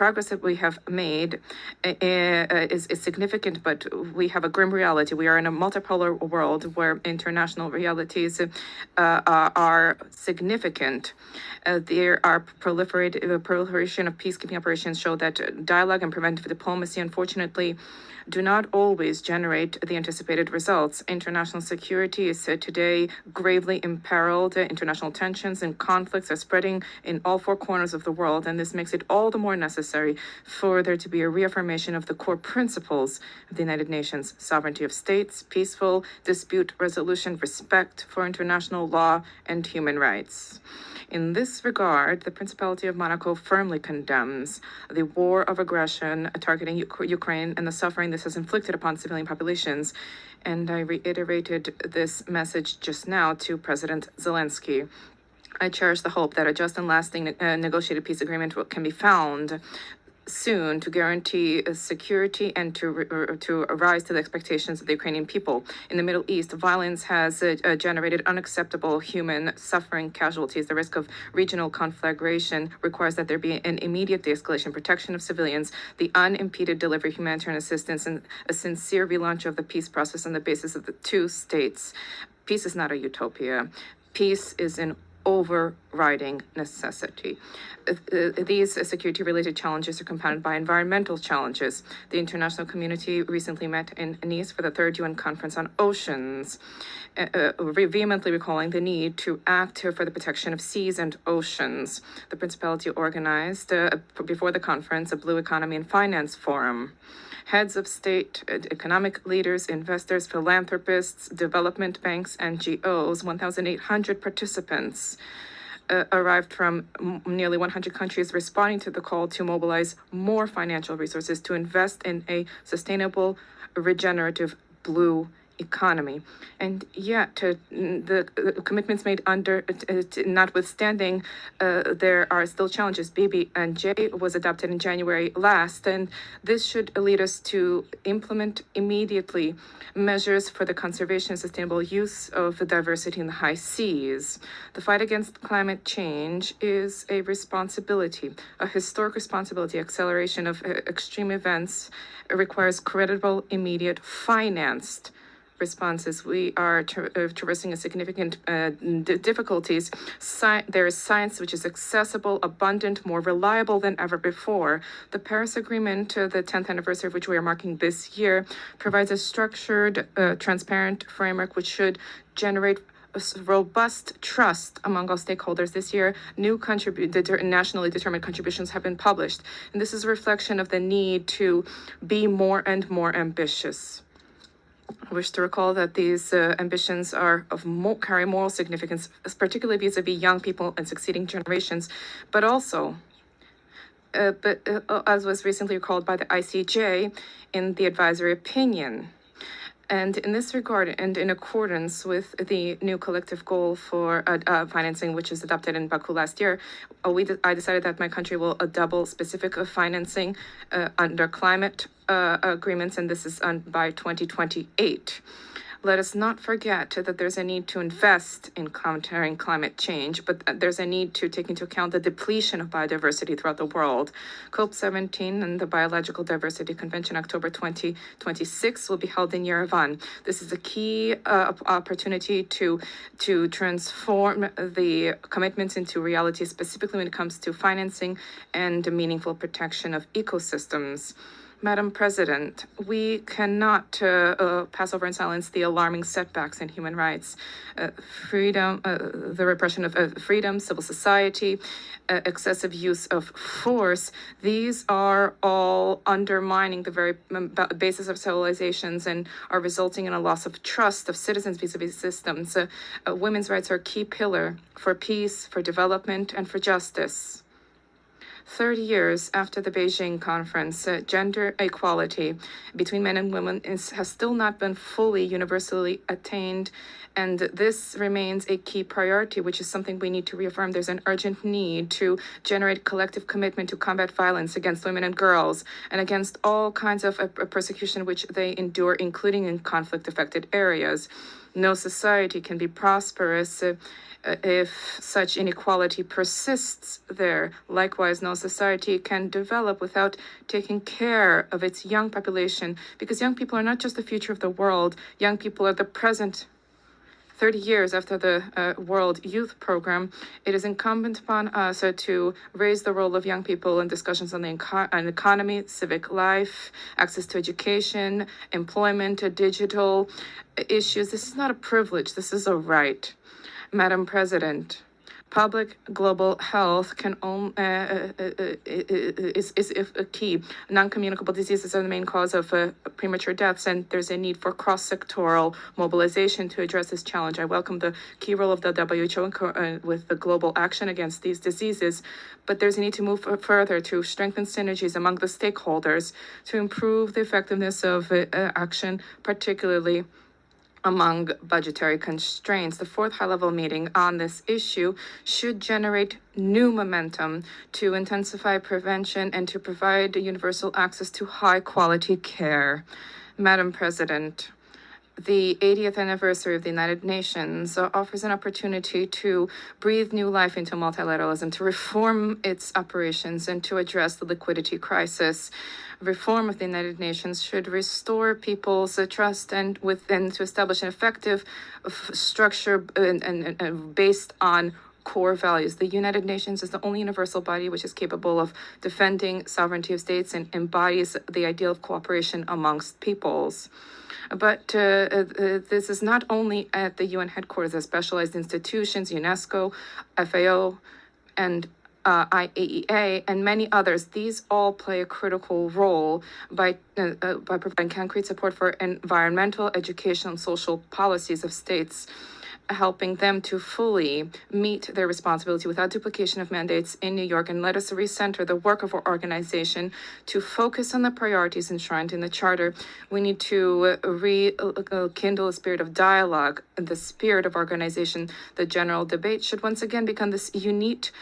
progress that we have made is significant, but we have a grim reality. We are in a multipolar world where international realities are significant. There are proliferation of peacekeeping operations show that dialogue and preventive diplomacy, unfortunately, do not always generate the anticipated results. International security is today gravely imperiled. International tensions and conflicts are spreading in all four corners of the world, and this makes it all the more necessary for there to be a reaffirmation of the core principles of the United Nations: sovereignty of states, peaceful dispute resolution, respect for international law, and human rights. In this regard, the Principality of Monaco firmly condemns the war of aggression targeting Ukraine and the suffering this has inflicted upon civilian populations. And I reiterated this message just now to President Zelensky. I cherish the hope that a just and lasting negotiated peace agreement can be found soon to guarantee security and to rise to the expectations of the Ukrainian people. In the Middle East, violence has generated unacceptable human suffering casualties. The risk of regional conflagration requires that there be an immediate de-escalation, protection of civilians, the unimpeded delivery of humanitarian assistance, and a sincere relaunch of the peace process on the basis of the two states. Peace is not a utopia. Peace is an overriding necessity. These security-related challenges are compounded by environmental challenges. The international community recently met in Nice for the third UN conference on oceans, vehemently recalling the need to act for the protection of seas and oceans. The Principality organized, before the conference, a Blue Economy and Finance Forum. Heads of state, economic leaders, investors, philanthropists, development banks, NGOs, 1,800 participants arrived from nearly 100 countries, responding to the call to mobilize more financial resources to invest in a sustainable, regenerative blue economy. And yet, the commitments made under, notwithstanding, there are still challenges. BBNJ was adopted in January last, and this should lead us to implement immediately measures for the conservation and sustainable use of the diversity in the high seas. The fight against climate change is a responsibility, a historic responsibility. Acceleration of extreme events requires credible, immediate, financed responses. We are traversing a significant difficulties. There is science which is accessible, abundant, more reliable than ever before. The Paris Agreement, the 10th anniversary of which we are marking this year, provides a structured, transparent framework which should generate robust trust among all stakeholders. This year, new nationally determined contributions have been published, and this is a reflection of the need to be more and more ambitious. I wish to recall that these ambitions are of carry moral significance, particularly vis-a-vis young people and succeeding generations, but also, as was recently recalled by the ICJ in the advisory opinion. And in this regard, and in accordance with the new collective goal for financing, which was adopted in Baku last year, I decided that my country will double specific financing under climate agreements, and this is by 2028. Let us not forget that there's a need to invest in countering climate change, but there's a need to take into account the depletion of biodiversity throughout the world. COP17 and the Biological Diversity Convention, October 2026, will be held in Yerevan. This is a key opportunity to transform the commitments into reality, specifically when it comes to financing and meaningful protection of ecosystems. Madam President, we cannot pass over in silence the alarming setbacks in human rights, freedom, the repression of freedom, civil society, excessive use of force. These are all undermining the very basis of civilizations and are resulting in a loss of trust of citizens vis-a-vis systems. Women's rights are a key pillar for peace, for development, and for justice. 30 years after the Beijing conference, gender equality between men and women has still not been fully universally attained, and this remains a key priority, which is something we need to reaffirm. There's an urgent need to generate collective commitment to combat violence against women and girls and against all kinds of persecution which they endure, including in conflict-affected areas. No society can be prosperous if such inequality persists there. Likewise, no society can develop without taking care of its young population, because young people are not just the future of the world, young people are the present. 30 years after the World Youth Program, it is incumbent upon us to raise the role of young people in discussions on the economy, civic life, access to education, employment, digital issues. This is not a privilege, this is a right. Madam President, public global health can is a key. Non-communicable diseases are the main cause of premature deaths, and there's a need for cross-sectoral mobilization to address this challenge. I welcome the key role of the WHO with the global action against these diseases, but there's a need to move further to strengthen synergies among the stakeholders to improve the effectiveness of action, particularly among budgetary constraints. The fourth high-level meeting on this issue should generate new momentum to intensify prevention and to provide universal access to high-quality care. Madam President, the 80th anniversary of the United Nations offers an opportunity to breathe new life into multilateralism, to reform its operations, and to address the liquidity crisis. Reform of the United Nations should restore people's trust and to establish an effective structure and based on core values. The United Nations is the only universal body which is capable of defending sovereignty of states and embodies the ideal of cooperation amongst peoples. But this is not only at the UN headquarters, the specialized institutions, UNESCO, FAO, and IAEA, and many others. These all play a critical role by providing concrete support for environmental, educational, and social policies of states, helping them to fully meet their responsibility without duplication of mandates in New York. And let us recenter the work of our organization to focus on the priorities enshrined in the Charter. We need to rekindle a spirit of dialogue, the spirit of organization. The general debate should once again become this unique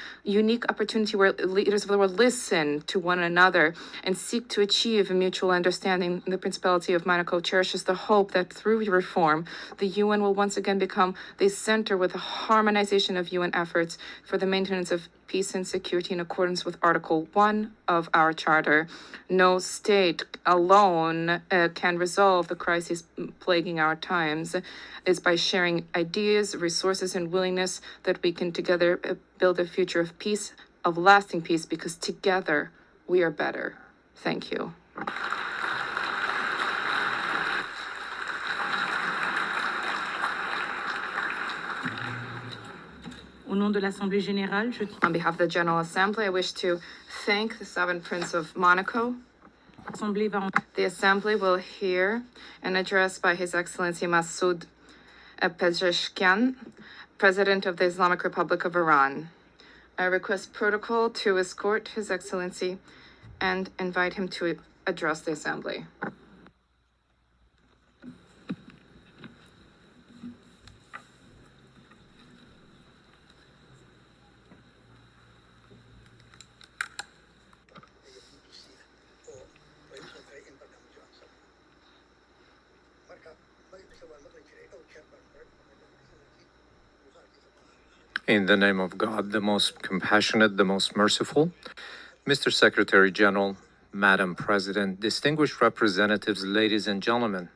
opportunity where leaders of the world listen to one another and seek to achieve a mutual understanding. The Principality of Monaco cherishes the hope that through reform, the UN will once again become the center with a harmonization of UN efforts for the maintenance of peace and security in accordance with Article 1 of our Charter. No state alone can resolve the crises plaguing our times. It's by sharing ideas, resources, and willingness that we can together build a future of peace, of lasting peace, because together we are better. Thank you. Au nom de l'Assemblée générale, On behalf of the General Assembly, I wish to thank the Sovereign Prince of Monaco. The Assembly will hear an address by His Excellency Masoud Pezeshkian, President of the Islamic Republic of Iran. I request protocol to escort His Excellency and invite him to address the Assembly. In the name of God, the most compassionate, the most merciful, Mr. Secretary General, Madam President, distinguished representatives, ladies and gentlemen,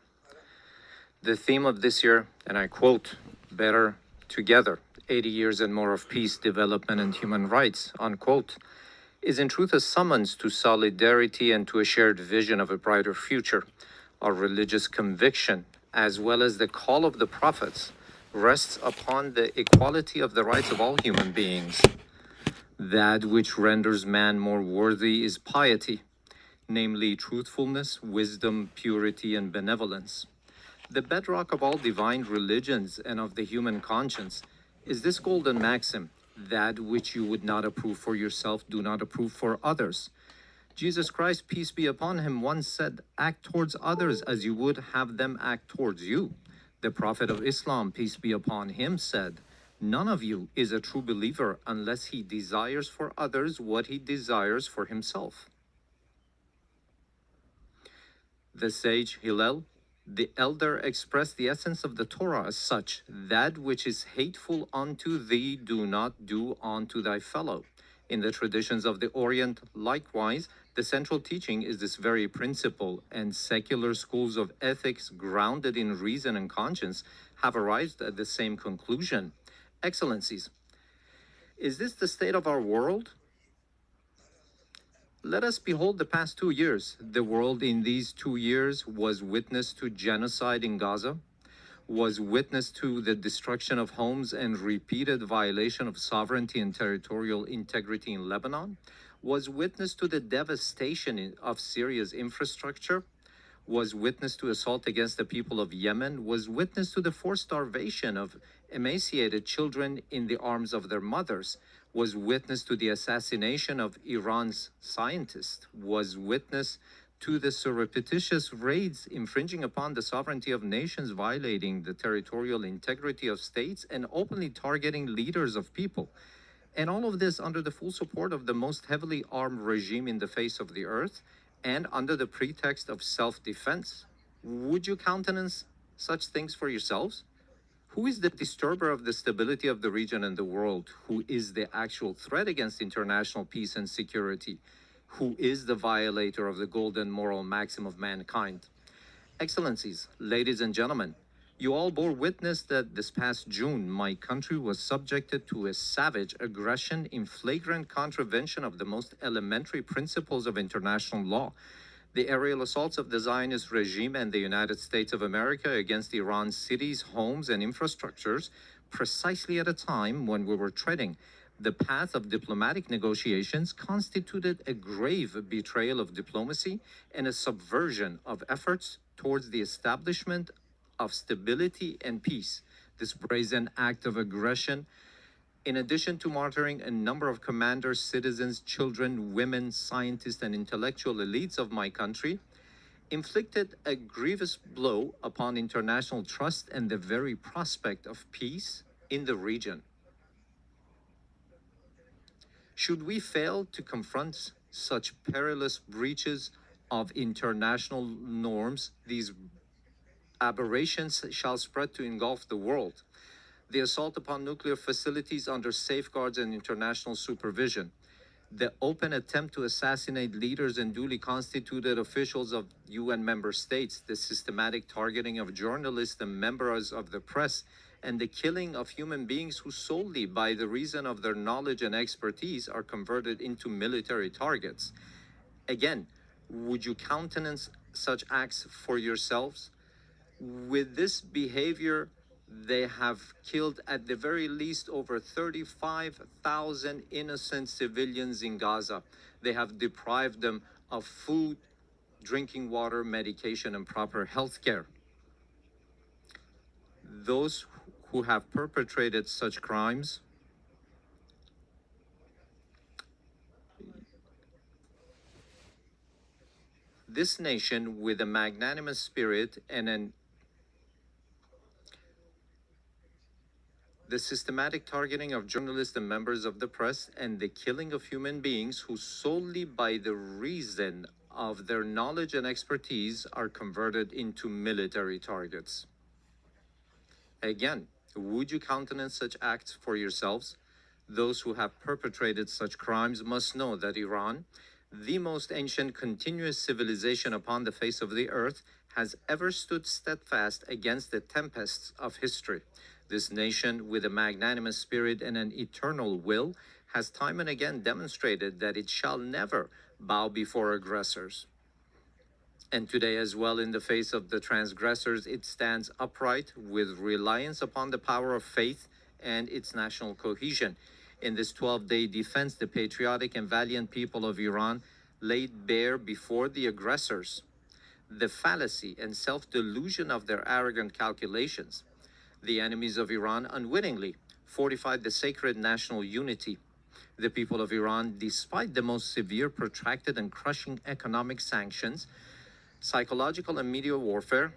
the theme of this year, and I quote, "Better Together, 80 years and more of peace, development, and human rights," unquote, is in truth a summons to solidarity and to a shared vision of a brighter future. Our religious conviction, as well as the call of the prophets, rests upon the equality of the rights of all human beings. That which renders man more worthy is piety, namely truthfulness, wisdom, purity, and benevolence. The bedrock of all divine religions and of the human conscience is this golden maxim: that which you would not approve for yourself, do not approve for others. Jesus Christ, peace be upon him, once said, "Act towards others as you would have them act towards you." The Prophet of Islam, peace be upon him, said, "None of you is a true believer unless he desires for others what he desires for himself." The sage Hillel The elder expressed the essence of the Torah as such: that which is hateful unto thee, do not do unto thy fellow. In the traditions of the Orient, likewise, the central teaching is this very principle, and secular schools of ethics grounded in reason and conscience have arrived at the same conclusion. Excellencies, is this the state of our world? Let us behold the past 2 years. The world in these 2 years was witness to genocide in Gaza, was witness to the destruction of homes and repeated violation of sovereignty and territorial integrity in Lebanon, was witness to the devastation of Syria's infrastructure, was witness to assault against the people of Yemen, was witness to the forced starvation of emaciated children in the arms of their mothers, was witness to the assassination of Iran's scientists, was witness to the surreptitious raids infringing upon the sovereignty of nations, violating the territorial integrity of states, and openly targeting leaders of people. And all of this under the full support of the most heavily armed regime in the face of the earth, and under the pretext of self-defense. Would you countenance such things for yourselves? Who is the disturber of the stability of the region and the world? Who is the actual threat against international peace and security? Who is the violator of the golden moral maxim of mankind? Excellencies, ladies and gentlemen, you all bore witness that this past June, my country was subjected to a savage aggression in flagrant contravention of the most elementary principles of international law. The aerial assaults of the Zionist regime and the United States of America against Iran's cities, homes, and infrastructures, precisely at a time when we were treading the path of diplomatic negotiations, constituted a grave betrayal of diplomacy and a subversion of efforts towards the establishment of stability and peace. This brazen act of aggression, in addition to martyring a number of commanders, citizens, children, women, scientists, and intellectual elites of my country, inflicted a grievous blow upon international trust and the very prospect of peace in the region. Should we fail to confront such perilous breaches of international norms, these aberrations shall spread to engulf the world. The assault upon nuclear facilities under safeguards and international supervision, the open attempt to assassinate leaders and duly constituted officials of UN member states, the systematic targeting of journalists and members of the press, and the killing of human beings who solely by the reason of their knowledge and expertise are converted into military targets. Again, would you countenance such acts for yourselves? With this behavior, they have killed at the very least over 35,000 innocent civilians in Gaza. They have deprived them of food, drinking water, medication, and proper health care. Those who have perpetrated such crimes this nation, with a magnanimous spirit and the systematic targeting of journalists and members of the press, and the killing of human beings who solely by the reason of their knowledge and expertise are converted into military targets. Again, would you countenance such acts for yourselves? Those who have perpetrated such crimes must know that Iran, the most ancient continuous civilization upon the face of the earth, has ever stood steadfast against the tempests of history. This nation, with a magnanimous spirit and an eternal will, has time and again demonstrated that it shall never bow before aggressors. And today as well, in the face of the transgressors, it stands upright with reliance upon the power of faith and its national cohesion. In this 12-day defense, the patriotic and valiant people of Iran laid bare before the aggressors the fallacy and self-delusion of their arrogant calculations. The enemies of Iran unwittingly fortified the sacred national unity. The people of Iran, despite the most severe, protracted, and crushing economic sanctions, psychological and media warfare,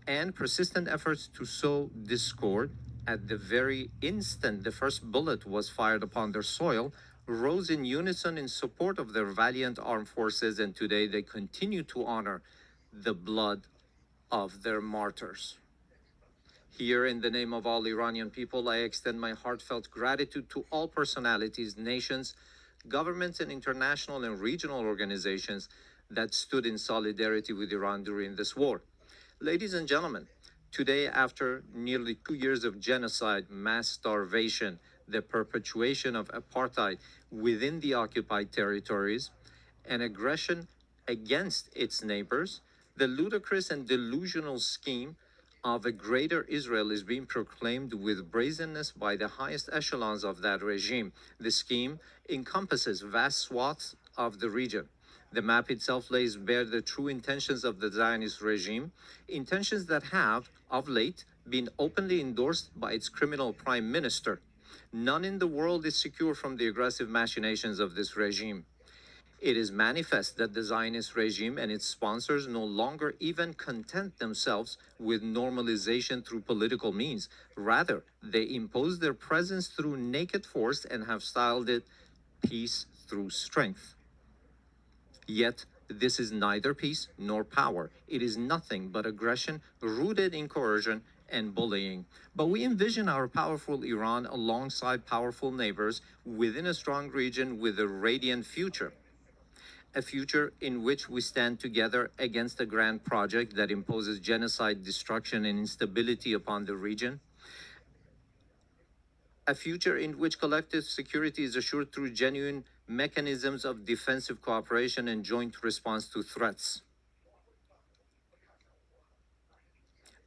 and persistent efforts to sow discord, at the very instant the first bullet was fired upon their soil, rose in unison in support of their valiant armed forces, and today they continue to honor the blood of their martyrs. Here, in the name of all Iranian people, I extend my heartfelt gratitude to all personalities, nations, governments, and international and regional organizations that stood in solidarity with Iran during this war. Ladies and gentlemen, today, after nearly 2 years of genocide, mass starvation, the perpetuation of apartheid within the occupied territories, and aggression against its neighbors, the ludicrous and delusional scheme of a greater Israel is being proclaimed with brazenness by the highest echelons of that regime. The scheme encompasses vast swaths of the region. The map itself lays bare the true intentions of the Zionist regime, intentions that have, of late, been openly endorsed by its criminal prime minister. None in the world is secure from the aggressive machinations of this regime. It is manifest that the Zionist regime and its sponsors no longer even content themselves with normalization through political means. Rather, they impose their presence through naked force and have styled it peace through strength. Yet, this is neither peace nor power. It is nothing but aggression rooted in coercion and bullying. But we envision our powerful Iran alongside powerful neighbors within a strong region with a radiant future. A future in which we stand together against a grand project that imposes genocide, destruction, and instability upon the region. A future in which collective security is assured through genuine mechanisms of defensive cooperation and joint response to threats.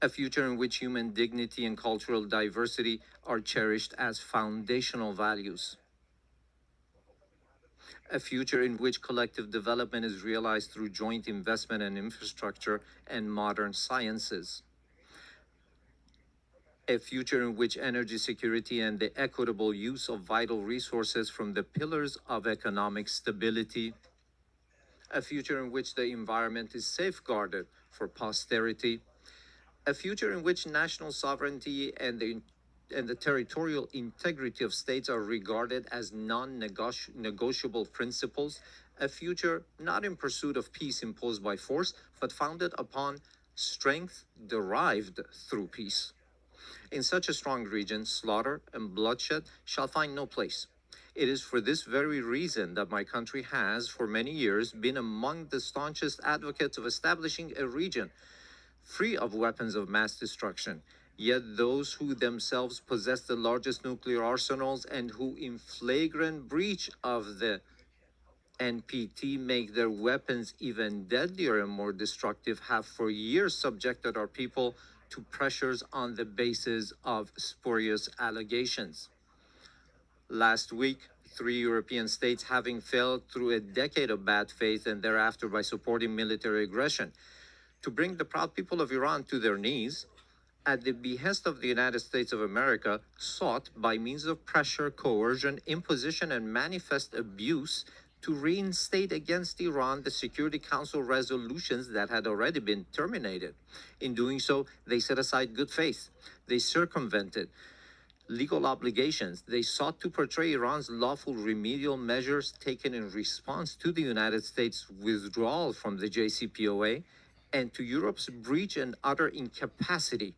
A future in which human dignity and cultural diversity are cherished as foundational values. A future in which collective development is realized through joint investment in infrastructure and modern sciences. A future in which energy security and the equitable use of vital resources from the pillars of economic stability. A future in which the environment is safeguarded for posterity. A future in which national sovereignty and the territorial integrity of states are regarded as non-negotiable principles, a future not in pursuit of peace imposed by force, but founded upon strength derived through peace. In such a strong region, slaughter and bloodshed shall find no place. It is for this very reason that my country has, for many years, been among the staunchest advocates of establishing a region free of weapons of mass destruction. Yet those who themselves possess the largest nuclear arsenals and who, in flagrant breach of the NPT, make their weapons even deadlier and more destructive, have for years subjected our people to pressures on the basis of spurious allegations. Last week, 3 European states, having failed through a decade of bad faith and thereafter by supporting military aggression to bring the proud people of Iran to their knees, at the behest of the United States of America, sought by means of pressure, coercion, imposition, and manifest abuse to reinstate against Iran the Security Council resolutions that had already been terminated. In doing so, they set aside good faith. They circumvented legal obligations. They sought to portray Iran's lawful remedial measures taken in response to the United States' withdrawal from the JCPOA and to Europe's breach and utter incapacity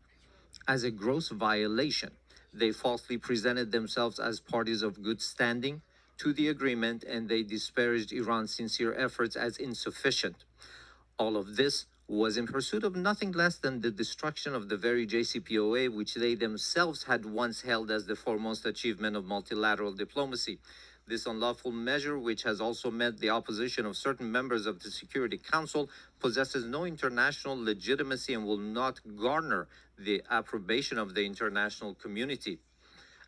as a gross violation. They falsely presented themselves as parties of good standing to the agreement, and they disparaged Iran's sincere efforts as insufficient. All of this was in pursuit of nothing less than the destruction of the very JCPOA, which they themselves had once held as the foremost achievement of multilateral diplomacy. This unlawful measure, which has also met the opposition of certain members of the Security Council, possesses no international legitimacy and will not garner the approbation of the international community.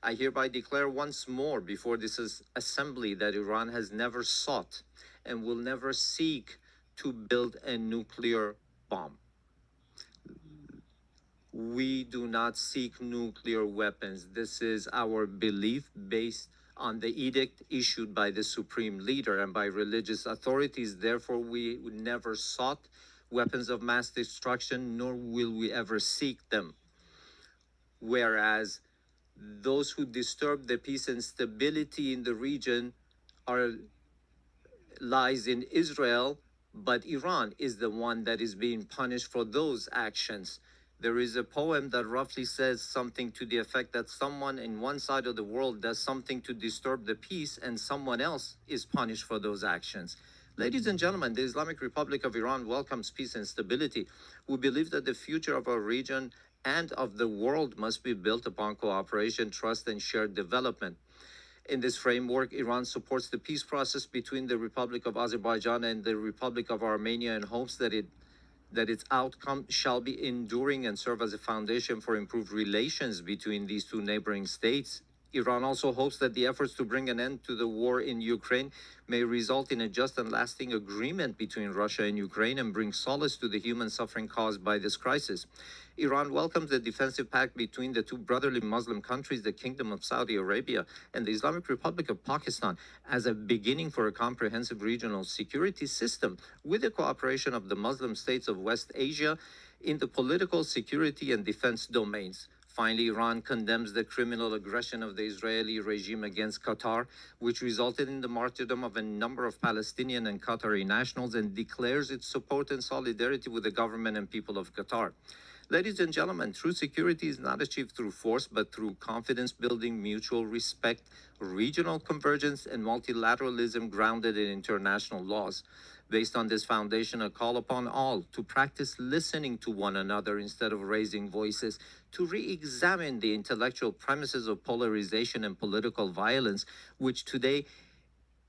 I hereby declare once more before this assembly that Iran has never sought and will never seek to build a nuclear bomb. We do not seek nuclear weapons. This is our belief based on the edict issued by the supreme leader and by religious authorities. Therefore, we never sought weapons of mass destruction, nor will we ever seek them. Whereas those who disturb the peace and stability in the region lies in Israel, but Iran is the one that is being punished for those actions. There is a poem that roughly says something to the effect that someone in one side of the world does something to disturb the peace and someone else is punished for those actions. Ladies and gentlemen, the Islamic Republic of Iran welcomes peace and stability. We believe that the future of our region and of the world must be built upon cooperation, trust, and shared development. In this framework, Iran supports the peace process between the Republic of Azerbaijan and the Republic of Armenia and hopes that its outcome shall be enduring and serve as a foundation for improved relations between these two neighboring states. Iran also hopes that the efforts to bring an end to the war in Ukraine may result in a just and lasting agreement between Russia and Ukraine and bring solace to the human suffering caused by this crisis. Iran welcomes the defensive pact between the two brotherly Muslim countries, the Kingdom of Saudi Arabia and the Islamic Republic of Pakistan, as a beginning for a comprehensive regional security system with the cooperation of the Muslim states of West Asia in the political, security, and defense domains. Finally, Iran condemns the criminal aggression of the Israeli regime against Qatar, which resulted in the martyrdom of a number of Palestinian and Qatari nationals, and declares its support and solidarity with the government and people of Qatar. Ladies and gentlemen, true security is not achieved through force, but through confidence building, mutual respect, regional convergence, and multilateralism grounded in international laws. Based on this foundation, a call upon all to practice listening to one another instead of raising voices, to re-examine the intellectual premises of polarization and political violence, which today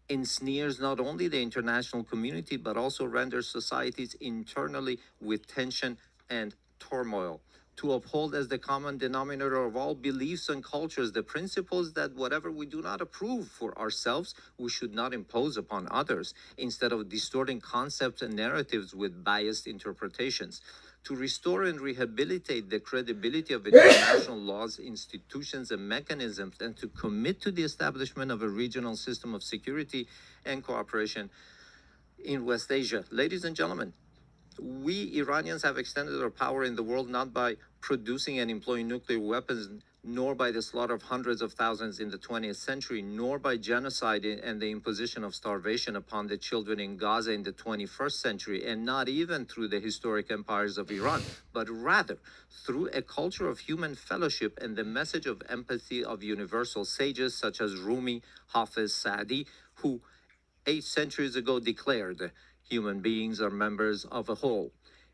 ensnares not only the international community, but also renders societies internally with tension and turmoil. To uphold as the common denominator of all beliefs and cultures the principles that whatever we do not approve for ourselves, we should not impose upon others, instead of distorting concepts and narratives with biased interpretations. To restore and rehabilitate the credibility of international laws, institutions, and mechanisms, and to commit to the establishment of a regional system of security and cooperation in West Asia. Ladies and gentlemen, we Iranians have extended our power in the world not by producing and employing nuclear weapons, nor by the slaughter of hundreds of thousands in the 20th century, nor by genocide and the imposition of starvation upon the children in Gaza in the 21st century, and not even through the historic empires of Iran, but rather through a culture of human fellowship and the message of empathy of universal sages such as Rumi, Hafiz, Saadi, who 8 centuries ago declared, human beings are members of a whole,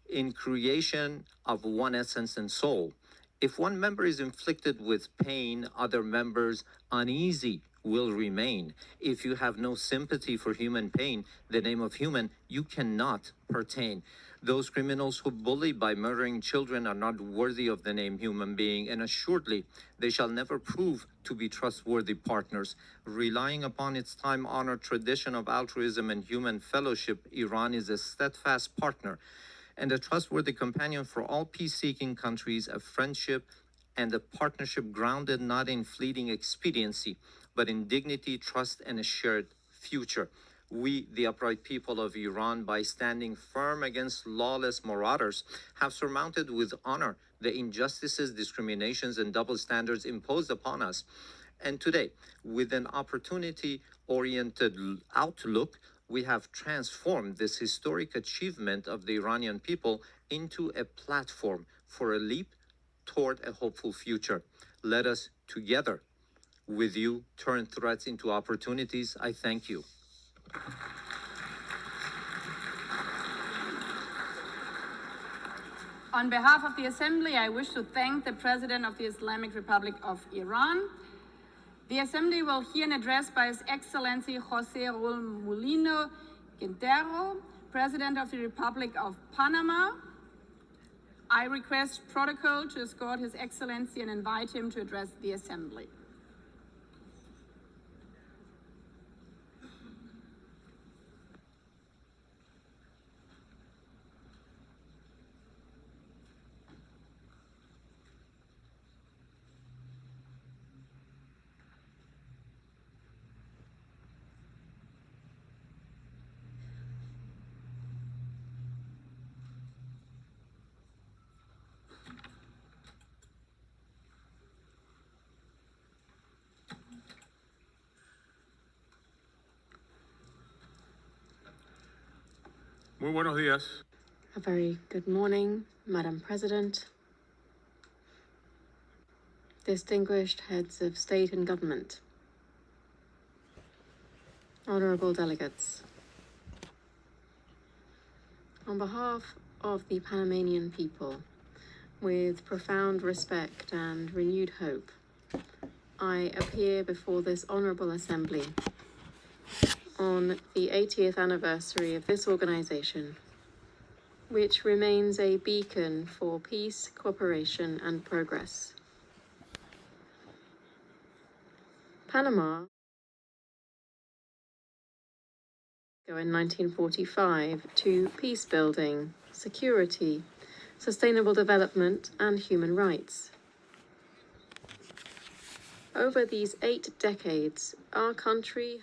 in creation of one essence and soul. If one member is inflicted with pain, other members uneasy will remain. If you have no sympathy for human pain, the name of human, you cannot pertain. Those criminals who bully by murdering children are not worthy of the name human being, and assuredly they shall never prove to be trustworthy partners. Relying upon its time-honored tradition of altruism and human fellowship, Iran is a steadfast partner and a trustworthy companion for all peace-seeking countries, a friendship and a partnership grounded not in fleeting expediency, but in dignity, trust, and a shared future. We, the upright people of Iran, by standing firm against lawless marauders, have surmounted with honor the injustices, discriminations, and double standards imposed upon us. And today, with an opportunity-oriented outlook, we have transformed this historic achievement of the Iranian people into a platform for a leap toward a hopeful future. Let us together with you turn threats into opportunities. I thank you. On behalf of the Assembly, I wish to thank the President of the Islamic Republic of Iran. The Assembly will hear an address by His Excellency José Raúl Mulino Quintero, President of the Republic of Panama. I request protocol to escort His Excellency and invite him to address the Assembly. Muy buenos días. A very good morning, Madam President, distinguished heads of state and government, honorable delegates. On behalf of the Panamanian people, with profound respect and renewed hope, I appear before this honorable assembly on the 80th anniversary of this organization, which remains a beacon for peace, cooperation, and progress. Panama, in 1945 to peace building, security, sustainable development, and human rights. Over these 8 decades, our country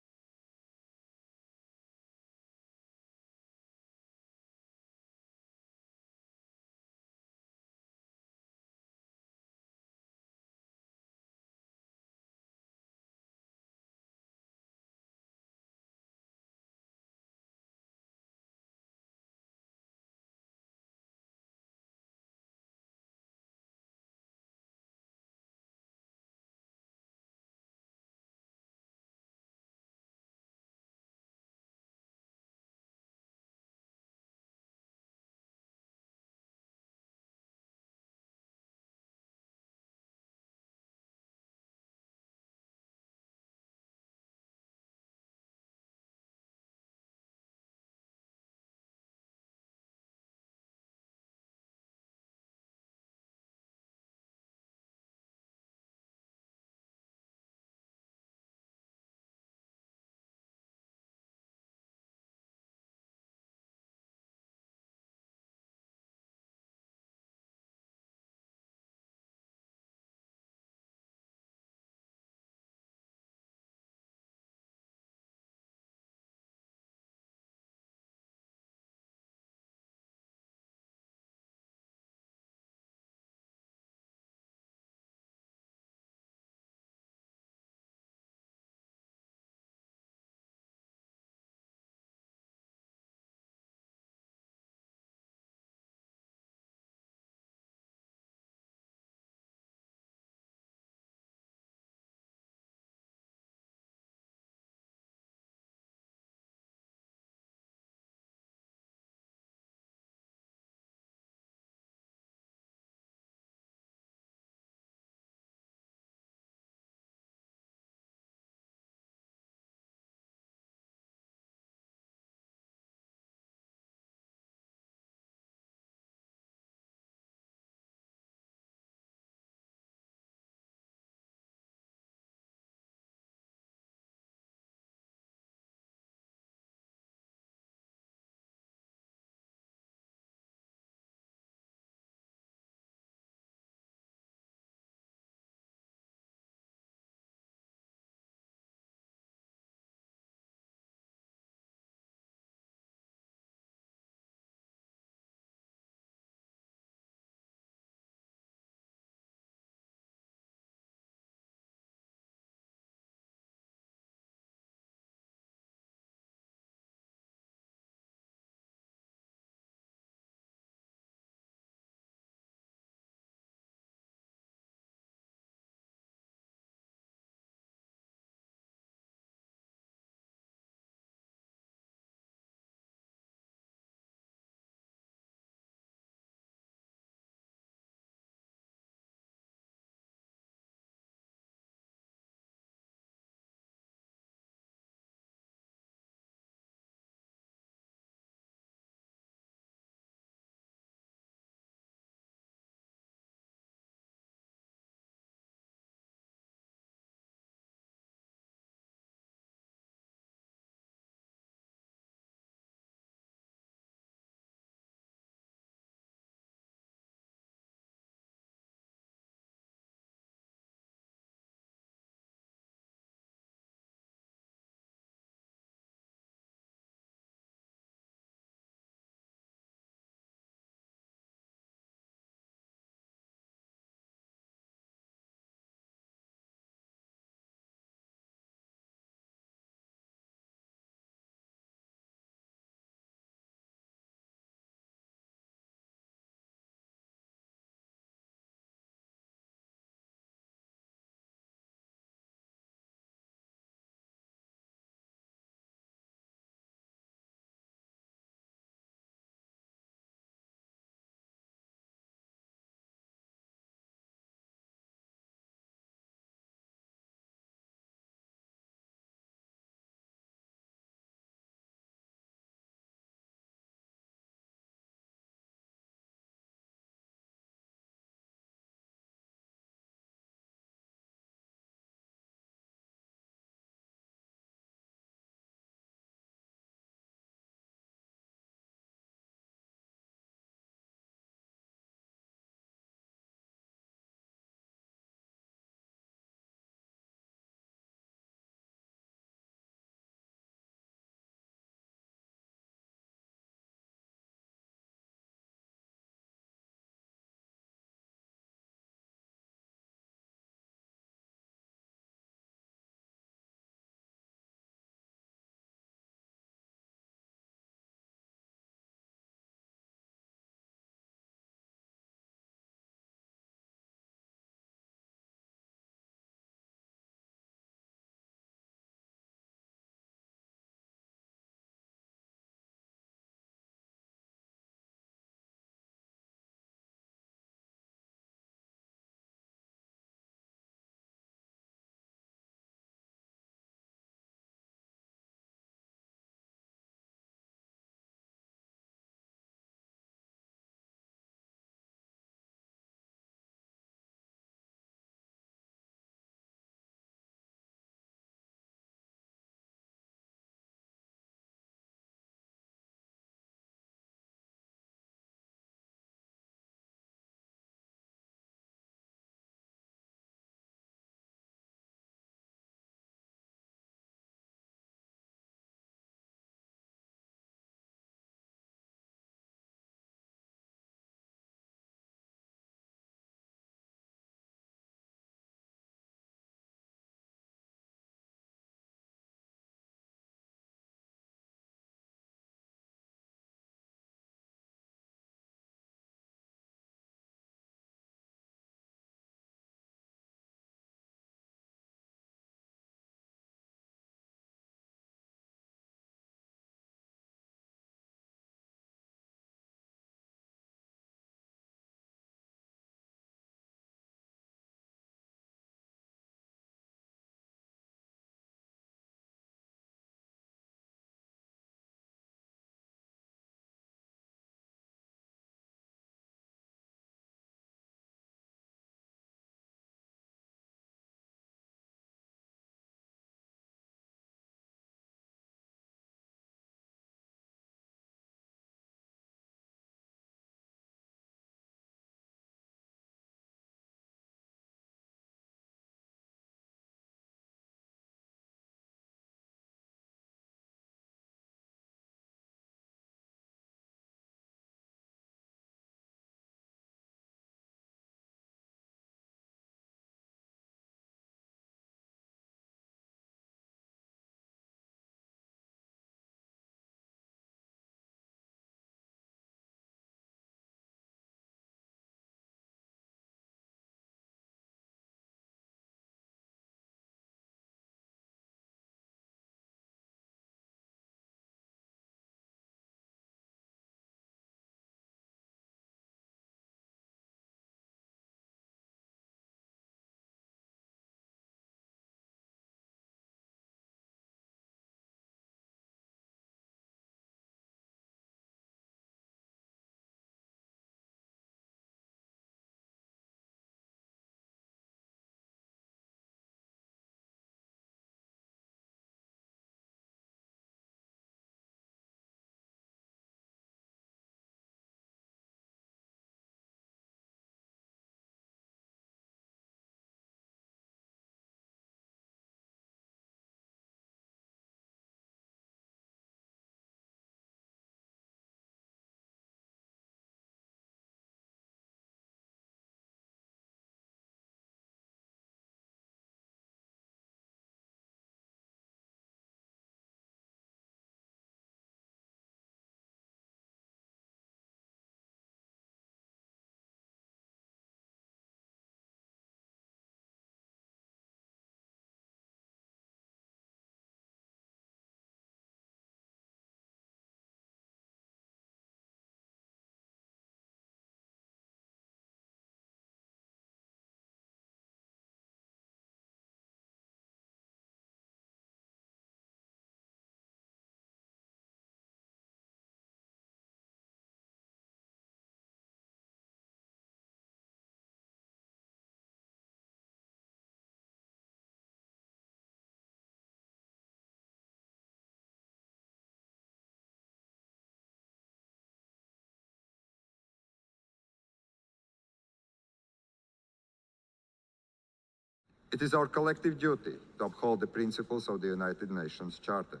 It is our collective duty to uphold the principles of the United Nations Charter,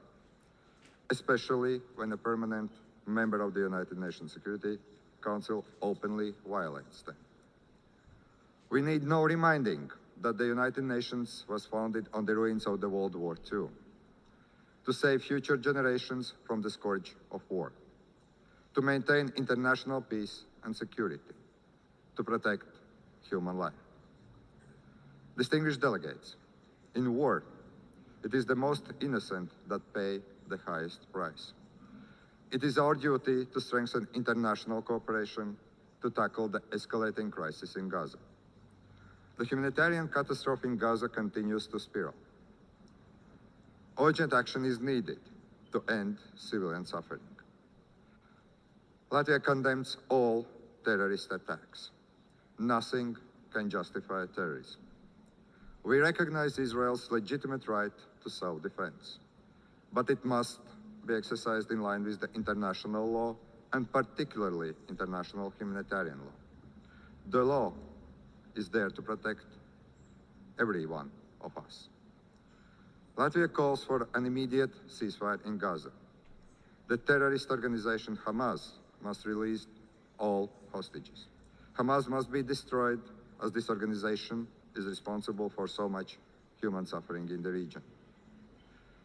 especially when a permanent member of the United Nations Security Council openly violates them. We need no reminding that the United Nations was founded on the ruins of the World War II, to save future generations from the scourge of war, to maintain international peace and security, to protect human life. Distinguished delegates, in war, it is the most innocent that pay the highest price. It is our duty to strengthen international cooperation to tackle the escalating crisis in Gaza. The humanitarian catastrophe in Gaza continues to spiral. Urgent action is needed to end civilian suffering. Latvia condemns all terrorist attacks. Nothing can justify terrorism. We recognize Israel's legitimate right to self-defense, but it must be exercised in line with the international law and particularly international humanitarian law. The law is there to protect every one of us. Latvia calls for an immediate ceasefire in Gaza. The terrorist organization Hamas must release all hostages. Hamas must be destroyed, as this organization is responsible for so much human suffering in the region.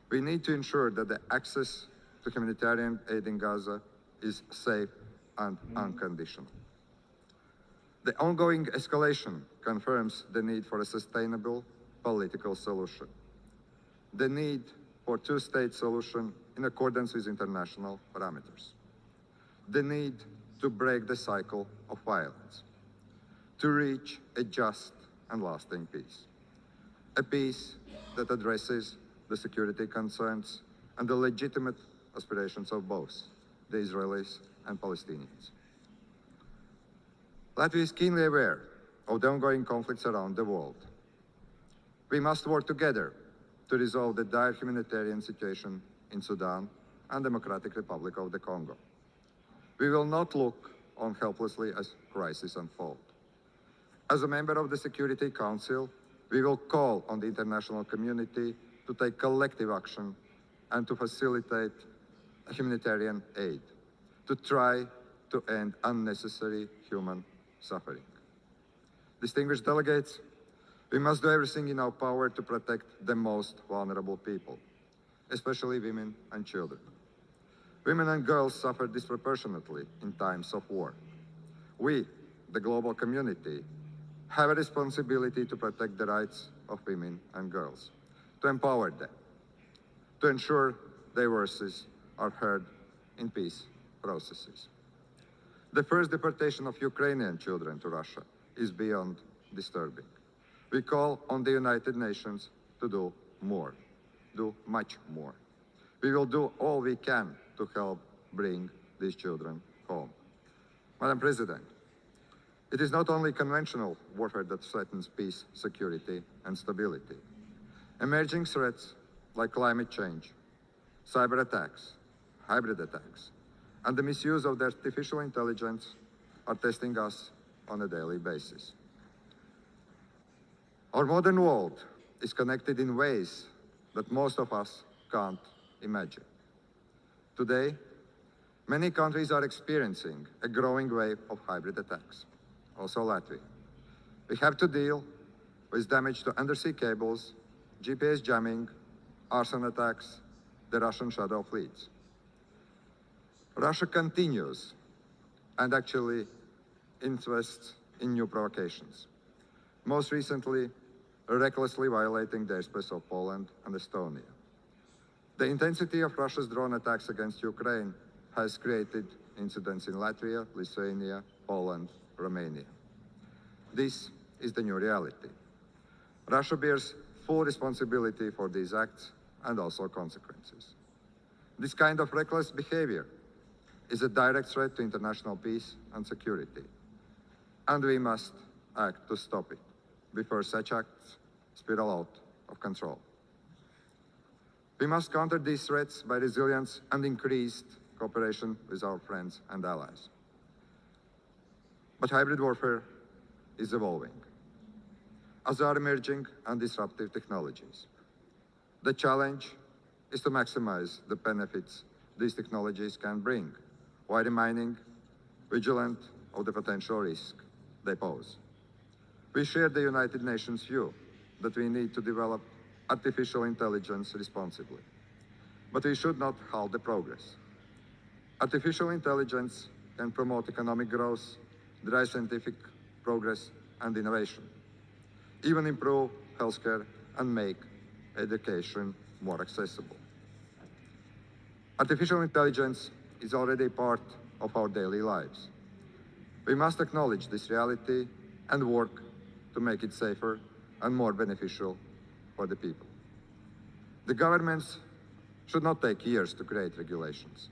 We need to ensure that the access to humanitarian aid in Gaza is safe and unconditional. The ongoing escalation confirms the need for a sustainable political solution, the need for a two-state solution in accordance with international parameters, the need to break the cycle of violence, to reach a just and lasting peace, a peace that addresses the security concerns and the legitimate aspirations of both the Israelis and Palestinians. Latvia is keenly aware of the ongoing conflicts around the world. We must work together to resolve the dire humanitarian situation in Sudan and Democratic Republic of the Congo. We will not look on helplessly as crises unfold. As a member of the Security Council, we will call on the international community to take collective action and to facilitate humanitarian aid, to try to end unnecessary human suffering. Distinguished delegates, we must do everything in our power to protect the most vulnerable people, especially women and children. Women and girls suffer disproportionately in times of war. We, the global community, have a responsibility to protect the rights of women and girls, to empower them, to ensure their voices are heard in peace processes. The first deportation of Ukrainian children to Russia is beyond disturbing. We call on the United Nations to do more, do much more. We will do all we can to help bring these children home. Madam President, it is not only conventional warfare that threatens peace, security, and stability. Emerging threats like climate change, cyber attacks, hybrid attacks, and the misuse of the artificial intelligence are testing us on a daily basis. Our modern world is connected in ways that most of us can't imagine. Today, many countries are experiencing a growing wave of hybrid attacks, also Latvia. We have to deal with damage to undersea cables, GPS jamming, arson attacks, the Russian shadow fleets. Russia continues and actually invests in new provocations. Most recently, recklessly violating the airspace of Poland and Estonia. The intensity of Russia's drone attacks against Ukraine has created incidents in Latvia, Lithuania, Poland, Romania. This is the new reality. Russia bears full responsibility for these acts and also consequences. This kind of reckless behavior is a direct threat to international peace and security, and we must act to stop it before such acts spiral out of control. We must counter these threats by resilience and increased cooperation with our friends and allies. But hybrid warfare is evolving. as are emerging and disruptive technologies. The challenge is to maximize the benefits these technologies can bring, while remaining vigilant of the potential risk they pose. We share the United Nations view that we need to develop artificial intelligence responsibly, but we should not halt the progress. Artificial intelligence can promote economic growth, drive scientific progress and innovation, even improve healthcare and make education more accessible. Artificial intelligence is already part of our daily lives. We must acknowledge this reality and work to make it safer and more beneficial for the people. The governments should not take years to create regulations.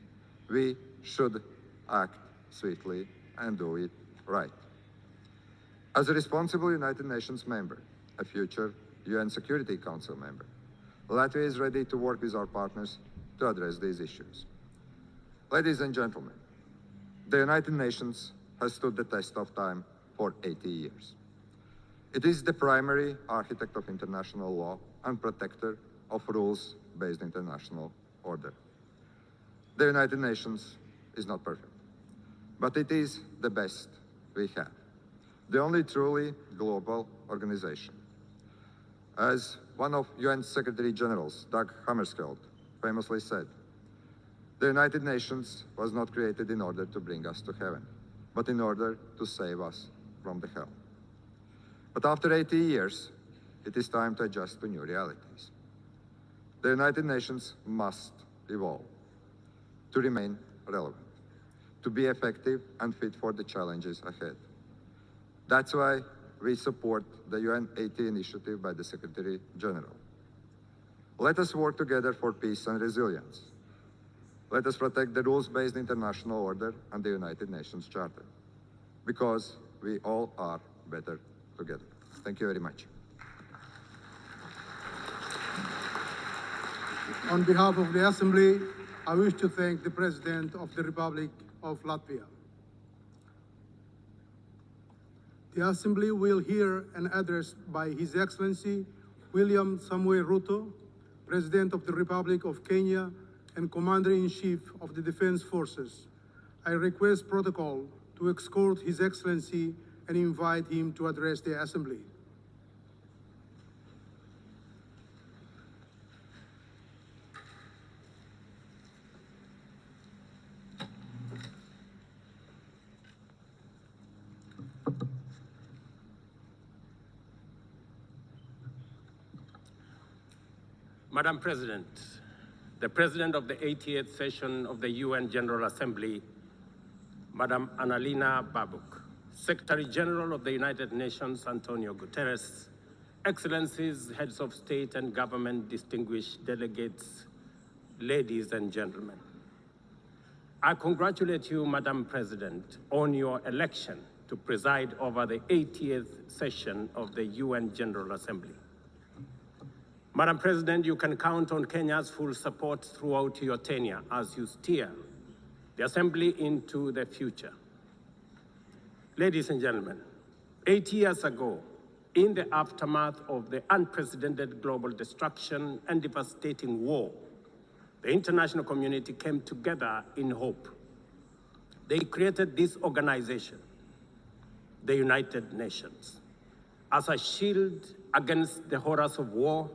We should act swiftly and do it right. As a responsible United Nations member, a future UN Security Council member, Latvia is ready to work with our partners to address these issues. Ladies and gentlemen, the United Nations has stood the test of time for 80 years. It is the primary architect of international law and protector of rules-based international order. The United Nations is not perfect, but it is the best we have, the only truly global organization. As one of UN Secretary Generals, Dag Hammarskjöld, famously said, the United Nations was not created in order to bring us to heaven, but in order to save us from the hell. But after 80 years, it is time to adjust to new realities. The United Nations must evolve to remain relevant, to be effective and fit for the challenges ahead. That's why we support the UN 80 initiative by the Secretary General. Let us work together for peace and resilience. Let us protect the rules-based international order and the United Nations Charter, because we all are better together. Thank you very much. On behalf of the Assembly, I wish to thank the President of the Republic of Latvia. The Assembly will hear an address by His Excellency William Samuel Ruto, President of the Republic of Kenya and Commander-in-Chief of the Defense Forces. I request protocol to escort His Excellency and invite him to address the Assembly. Madam President, the President of the 80th session of the UN General Assembly, Madam Annalena Baerbock, Secretary General of the United Nations, Antonio Guterres, Excellencies, Heads of State and Government, distinguished delegates, ladies and gentlemen. I congratulate you, Madam President, on your election to preside over the 80th session of the UN General Assembly. Madam President, you can count on Kenya's full support throughout your tenure as you steer the Assembly into the future. Ladies and gentlemen, 8 years ago, in the aftermath of the unprecedented global destruction and devastating war, the international community came together in hope. They created this organization, the United Nations, as a shield against the horrors of war,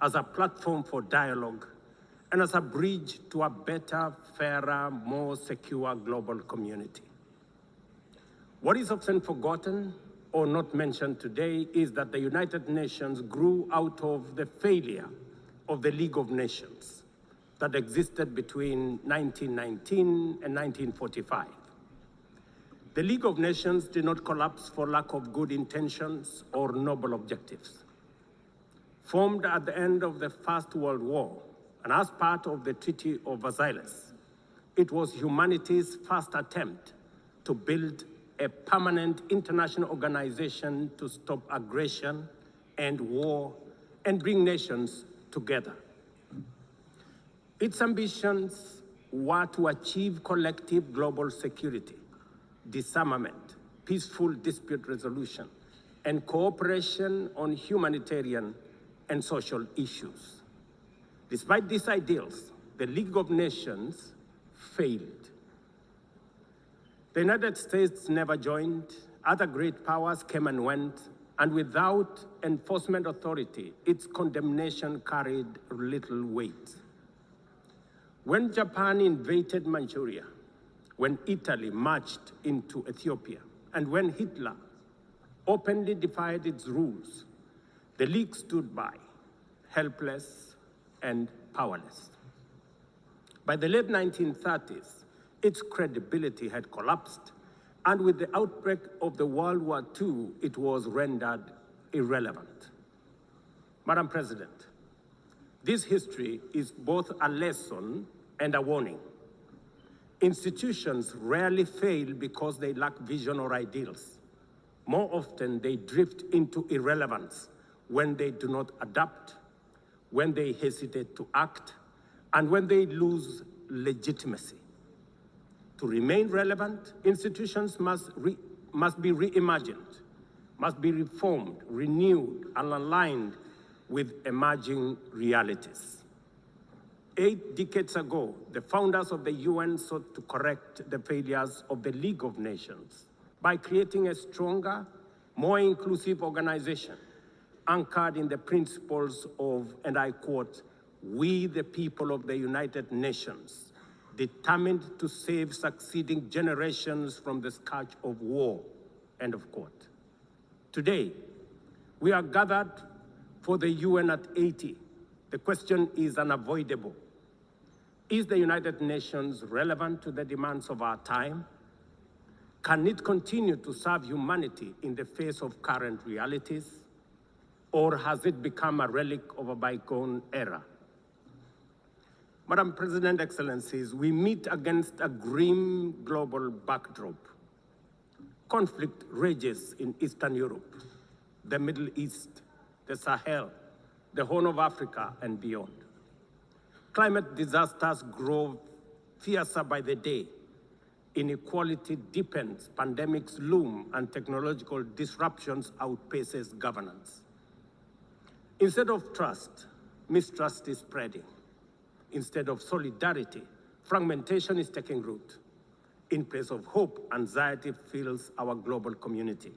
as a platform for dialogue, and as a bridge to a better, fairer, more secure global community. What is often forgotten or not mentioned today is that the United Nations grew out of the failure of the League of Nations that existed between 1919 and 1945. The League of Nations did not collapse for lack of good intentions or noble objectives. Formed at the end of the First World War and as part of the Treaty of Versailles, it was humanity's first attempt to build a permanent international organization to stop aggression and war and bring nations together. Its ambitions were to achieve collective global security, disarmament, peaceful dispute resolution, and cooperation on humanitarian and social issues. Despite these ideals, the League of Nations failed. The United States never joined, other great powers came and went, and without enforcement authority, its condemnation carried little weight. When Japan invaded Manchuria, when Italy marched into Ethiopia, and when Hitler openly defied its rules, the League stood by, helpless and powerless. By the late 1930s, its credibility had collapsed, and with the outbreak of the World War II, it was rendered irrelevant. Madam President, this history is both a lesson and a warning. Institutions rarely fail because they lack vision or ideals. More often, they drift into irrelevance when they do not adapt, when they hesitate to act, and when they lose legitimacy. To remain relevant, institutions must be reimagined, must be reformed, renewed, and aligned with emerging realities. 8 decades ago, the founders of the UN sought to correct the failures of the League of Nations by creating a stronger, more inclusive organization anchored in the principles of, and I quote, "We the people of the United Nations, determined to save succeeding generations from the scourge of war," end of quote. Today, we are gathered for the UN at 80. The question is unavoidable. Is the United Nations relevant to the demands of our time? Can it continue to serve humanity in the face of current realities? Or has it become a relic of a bygone era? Madam President, Excellencies, we meet against a grim global backdrop. Conflict rages in Eastern Europe, the Middle East, the Sahel, the Horn of Africa, and beyond. Climate disasters grow fiercer by the day. Inequality deepens, pandemics loom, and technological disruptions outpaces governance. Instead of trust, mistrust is spreading. Instead of solidarity, fragmentation is taking root. In place of hope, anxiety fills our global community.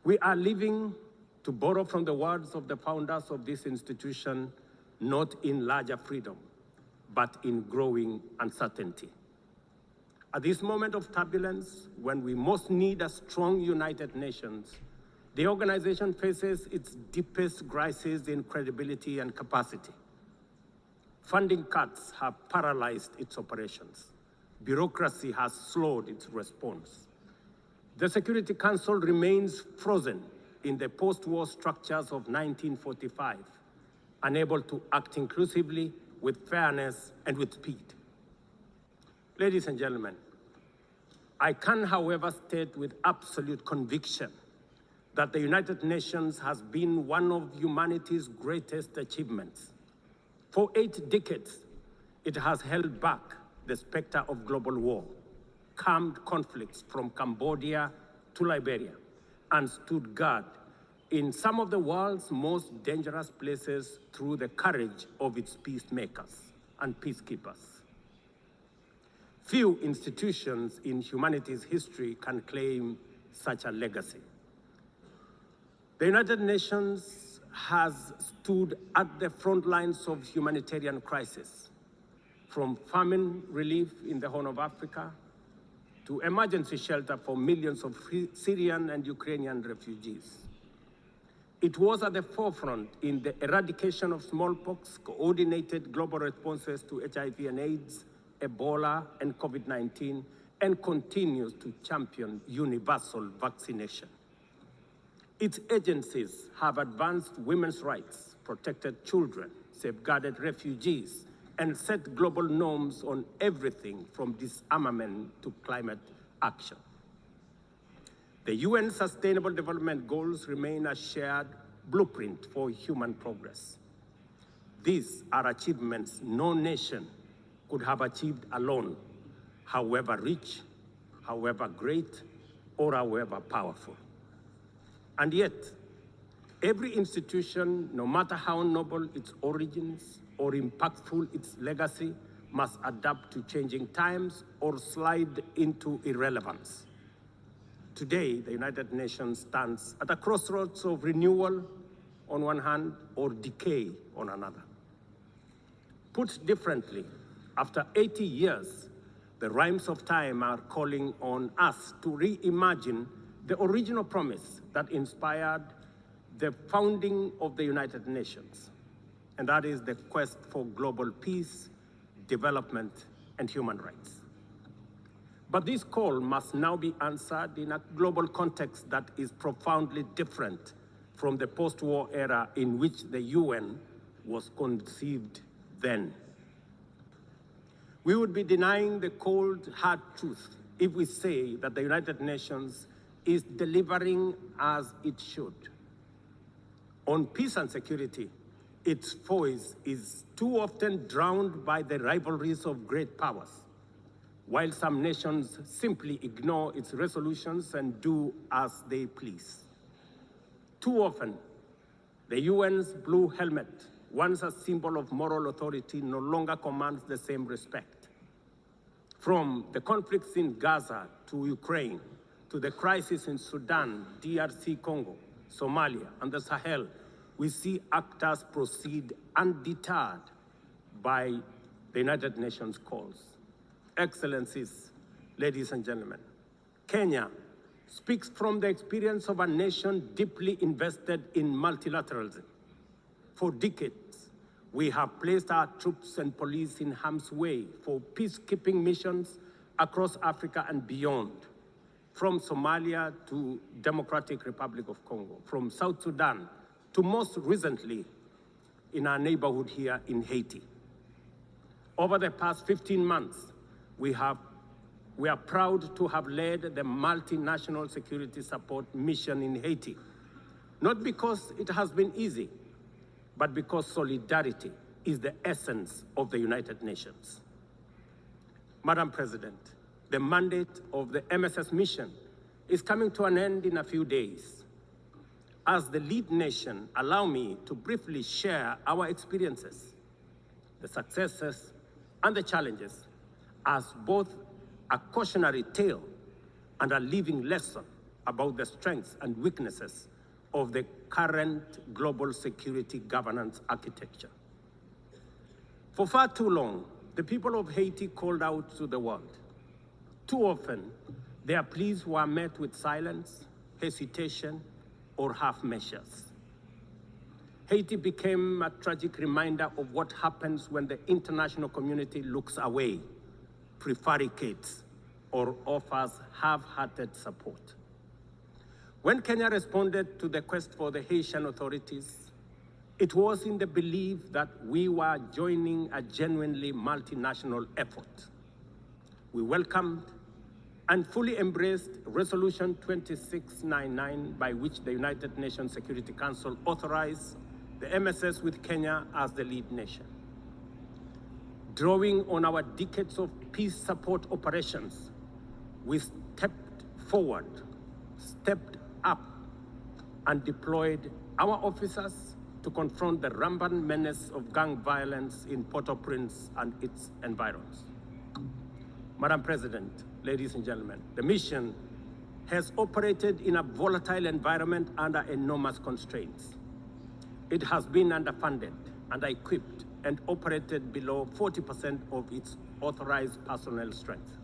We are living, to borrow from the words of the founders of this institution, not in larger freedom, but in growing uncertainty. At this moment of turbulence, when we most need a strong United Nations, the organization faces its deepest crisis in credibility and capacity. Funding cuts have paralyzed its operations. Bureaucracy has slowed its response. The Security Council remains frozen in the post-war structures of 1945, unable to act inclusively, with fairness, and with speed. Ladies and gentlemen, I can, however, state with absolute conviction that the United Nations has been one of humanity's greatest achievements. For 8 decades, it has held back the specter of global war, calmed conflicts from Cambodia to Liberia, and stood guard in some of the world's most dangerous places through the courage of its peacemakers and peacekeepers. Few institutions in humanity's history can claim such a legacy. The United Nations has stood at the front lines of humanitarian crisis, from famine relief in the Horn of Africa to emergency shelter for millions of Syrian and Ukrainian refugees. It was at the forefront in the eradication of smallpox, coordinated global responses to HIV and AIDS, Ebola, and COVID-19, and continues to champion universal vaccination. Its agencies have advanced women's rights, protected children, safeguarded refugees, and set global norms on everything from disarmament to climate action. The UN Sustainable Development Goals remain a shared blueprint for human progress. These are achievements no nation could have achieved alone, however rich, however great, or however powerful. And yet, every institution, no matter how noble its origins or impactful its legacy, must adapt to changing times or slide into irrelevance. Today, the United Nations stands at a crossroads of renewal on one hand or decay on another. Put differently, after 80 years, the rhymes of time are calling on us to reimagine the original promise that inspired the founding of the United Nations, and that is the quest for global peace, development, and human rights. But this call must now be answered in a global context that is profoundly different from the post-war era in which the UN was conceived then. We would be denying the cold, hard truth if we say that the United Nations is delivering as it should. On peace and security, its voice is too often drowned by the rivalries of great powers, while some nations simply ignore its resolutions and do as they please. Too often, the UN's blue helmet, once a symbol of moral authority, no longer commands the same respect. From the conflicts in Gaza to Ukraine, to the crisis in Sudan, DRC Congo, Somalia, and the Sahel, we see actors proceed undeterred by the United Nations calls. Excellencies, ladies and gentlemen, Kenya speaks from the experience of a nation deeply invested in multilateralism. For decades, we have placed our troops and police in harm's way for peacekeeping missions across Africa and beyond, from Somalia to Democratic Republic of Congo, from South Sudan to most recently in our neighborhood here in Haiti. Over the past 15 months, we are proud to have led the multinational security support mission in Haiti, not because it has been easy, but because solidarity is the essence of the United Nations. Madam President, the mandate of the MSS mission is coming to an end in a few days. As the lead nation, allow me to briefly share our experiences, the successes and the challenges, as both a cautionary tale and a living lesson about the strengths and weaknesses of the current global security governance architecture. For far too long, the people of Haiti called out to the world. Too often, their pleas were met with silence, hesitation, or half measures. Haiti became a tragic reminder of what happens when the international community looks away, prevaricates, or offers half-hearted support. When Kenya responded to the quest for the Haitian authorities, it was in the belief that we were joining a genuinely multinational effort. We welcomed and fully embraced Resolution 2699, by which the United Nations Security Council authorized the MSS with Kenya as the lead nation. Drawing on our decades of peace support operations, we stepped forward, stepped up, and deployed our officers to confront the rampant menace of gang violence in Port-au-Prince and its environs. Madam President, ladies and gentlemen, the mission has operated in a volatile environment under enormous constraints. It has been underfunded, under-equipped, and operated below 40% of its authorized personnel strength.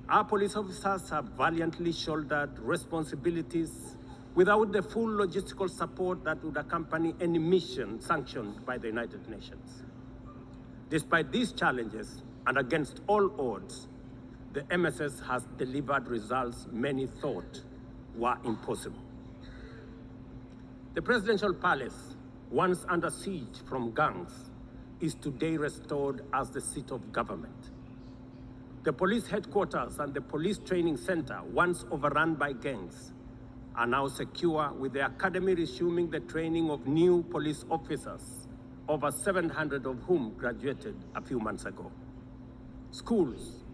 Our police officers have valiantly shouldered responsibilities without the full logistical support that would accompany any mission sanctioned by the United Nations. Despite these challenges, and against all odds, the MSS has delivered results many thought were impossible. The presidential palace, once under siege from gangs, is today restored as the seat of government. The police headquarters and the police training center, once overrun by gangs, are now secure, with the academy resuming the training of new police officers, over 700 of whom graduated a few months ago. Schools,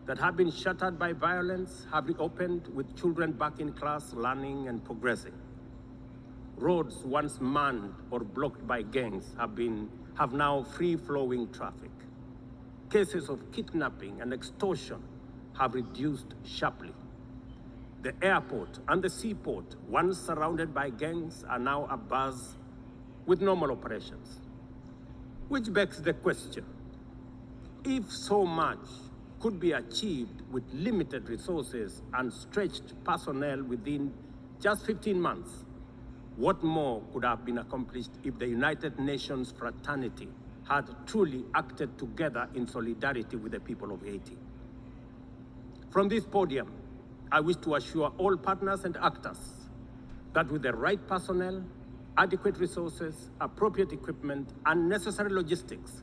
that have been shattered by violence have reopened with children back in class, learning and progressing. Roads once manned or blocked by gangs have now free-flowing traffic. Cases of kidnapping and extortion have reduced sharply. The airport and the seaport, once surrounded by gangs, are now abuzz with normal operations. Which begs the question, if so much could be achieved with limited resources and stretched personnel within just 15 months, what more could have been accomplished if the United Nations fraternity had truly acted together in solidarity with the people of Haiti? From this podium, I wish to assure all partners and actors that with the right personnel, adequate resources, appropriate equipment, and necessary logistics,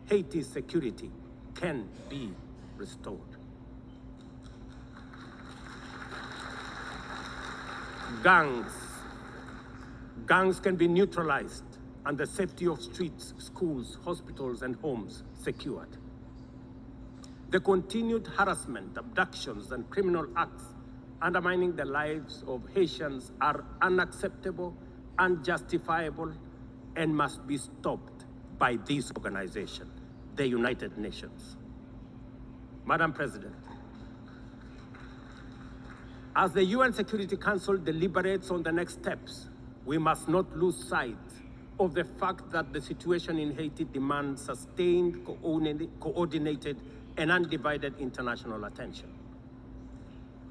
Haiti's security can be restored. Gangs can be neutralized and the safety of streets, schools, hospitals, and homes secured. The continued harassment, abductions, and criminal acts undermining the lives of Haitians are unacceptable, unjustifiable, and must be stopped by this organization, the United Nations. Madam President, as the UN Security Council deliberates on the next steps, we must not lose sight of the fact that the situation in Haiti demands sustained, coordinated, and undivided international attention.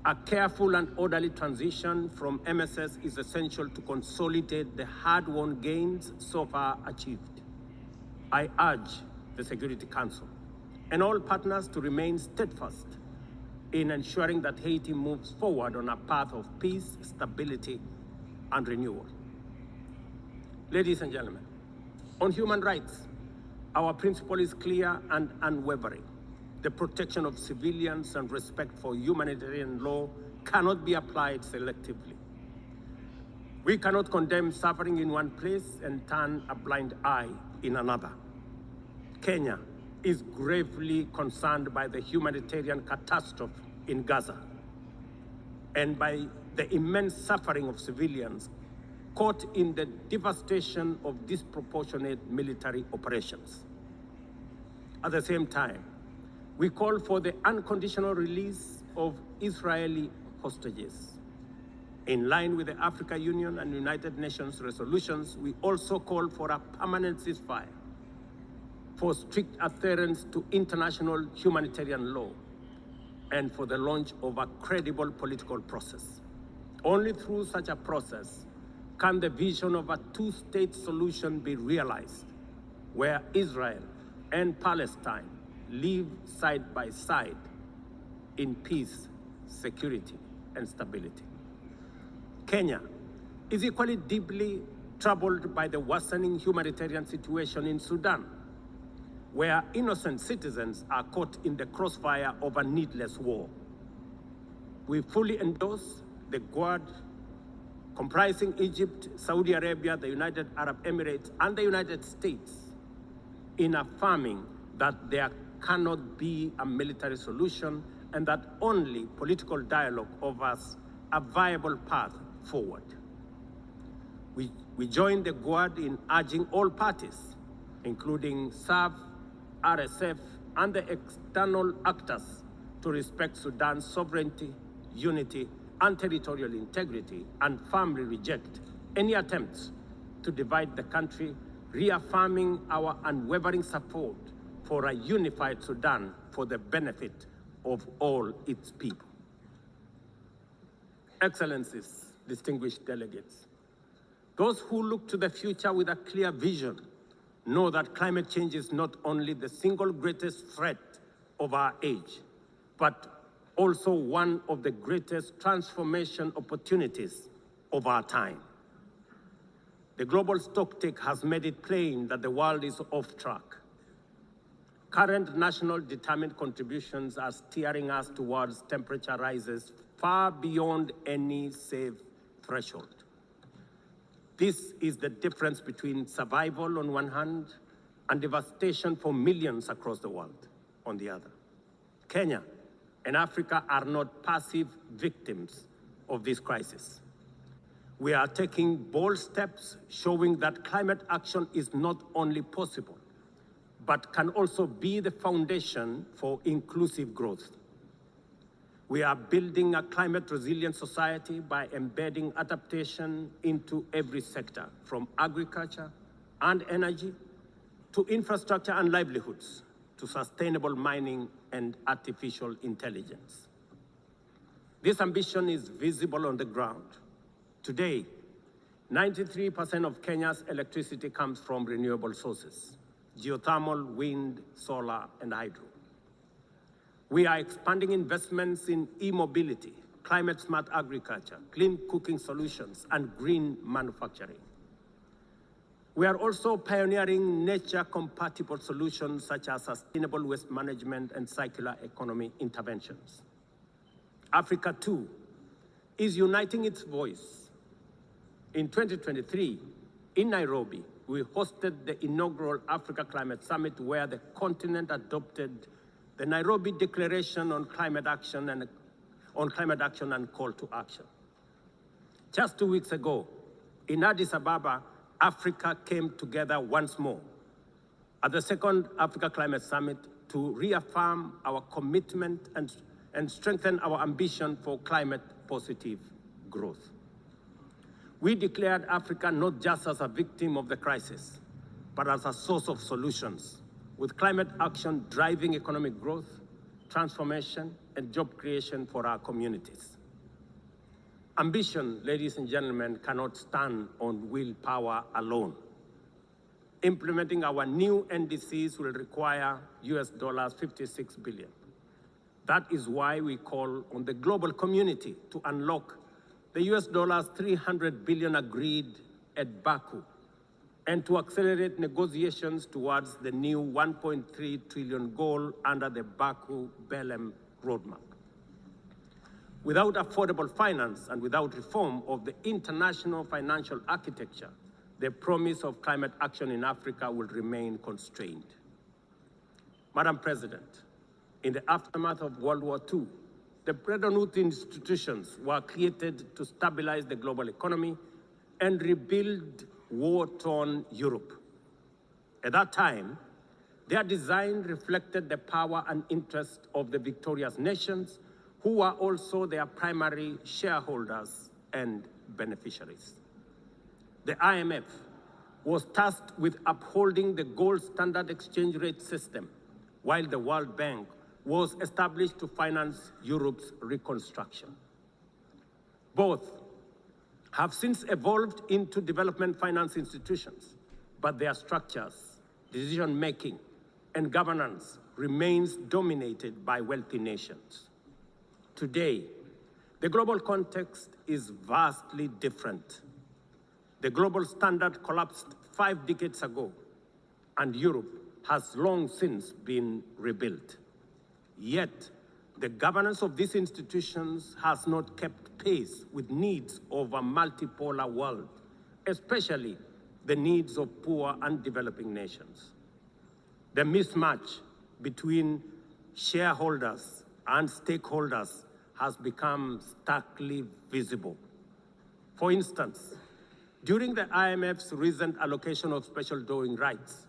A careful and orderly transition from MSS is essential to consolidate the hard-won gains so far achieved. I urge the Security Council and all partners to remain steadfast in ensuring that Haiti moves forward on a path of peace, stability, and renewal. Ladies and gentlemen, on human rights, our principle is clear and unwavering. The protection of civilians and respect for humanitarian law cannot be applied selectively. We cannot condemn suffering in one place and turn a blind eye in another. Kenya is gravely concerned by the humanitarian catastrophe in Gaza and by the immense suffering of civilians caught in the devastation of disproportionate military operations. At the same time, we call for the unconditional release of Israeli hostages. In line with the African Union and United Nations resolutions, we also call for a permanent ceasefire, for strict adherence to international humanitarian law, and for the launch of a credible political process. Only through such a process can the vision of a two-state solution be realized, where Israel and Palestine live side by side in peace, security, and stability. Kenya is equally deeply troubled by the worsening humanitarian situation in Sudan, where innocent citizens are caught in the crossfire of a needless war. We fully endorse the Guud, comprising Egypt, Saudi Arabia, the United Arab Emirates, and the United States, in affirming that there cannot be a military solution and that only political dialogue offers a viable path forward. We join the Guud in urging all parties, including SAF, RSF, and the external actors, to respect Sudan's sovereignty, unity, and territorial integrity, and firmly reject any attempts to divide the country, reaffirming our unwavering support for a unified Sudan for the benefit of all its people. Excellencies, distinguished delegates, those who look to the future with a clear vision know that climate change is not only the single greatest threat of our age, but also one of the greatest transformation opportunities of our time. The global stocktake has made it plain that the world is off track. Current national determined contributions are steering us towards temperature rises far beyond any safe threshold. This is the difference between survival on one hand and devastation for millions across the world on the other. Kenya and Africa are not passive victims of this crisis. We are taking bold steps showing that climate action is not only possible, but can also be the foundation for inclusive growth. We are building a climate-resilient society by embedding adaptation into every sector, from agriculture and energy to infrastructure and livelihoods, to sustainable mining and artificial intelligence. This ambition is visible on the ground. Today, 93% of Kenya's electricity comes from renewable sources: geothermal, wind, solar, and hydro. We are expanding investments in e-mobility, climate-smart agriculture, clean cooking solutions, and green manufacturing. We are also pioneering nature-compatible solutions such as sustainable waste management and circular economy interventions. Africa, too, is uniting its voice. In 2023, in Nairobi, we hosted the inaugural Africa Climate Summit, where the continent adopted the Nairobi Declaration on Climate Action and Call to Action. Just 2 weeks ago, in Addis Ababa, Africa came together once more at the second Africa Climate Summit to reaffirm our commitment and strengthen our ambition for climate-positive growth. We declared Africa not just as a victim of the crisis, but as a source of solutions, with climate action driving economic growth, transformation, and job creation for our communities. Ambition, ladies and gentlemen, cannot stand on willpower alone. Implementing our new NDCs will require $56 billion. That is why we call on the global community to unlock the $300 billion agreed at Baku, and to accelerate negotiations towards the new $1.3 trillion goal under the Baku-Belém roadmap. Without affordable finance and without reform of the international financial architecture, the promise of climate action in Africa will remain constrained. Madam President, in the aftermath of World War II, the Bretton Woods institutions were created to stabilize the global economy and rebuild war-torn Europe. At that time, their design reflected the power and interest of the victorious nations, who were also their primary shareholders and beneficiaries. The IMF was tasked with upholding the gold standard exchange rate system, while the World Bank was established to finance Europe's reconstruction. Both have since evolved into development finance institutions, but their structures, decision-making, and governance remains dominated by wealthy nations. Today, the global context is vastly different. The global standard collapsed 5 decades ago, and Europe has long since been rebuilt. Yet, the governance of these institutions has not kept pace with needs of a multipolar world, especially the needs of poor and developing nations. The mismatch between shareholders and stakeholders has become starkly visible. For instance, during the IMF's recent allocation of special drawing rights,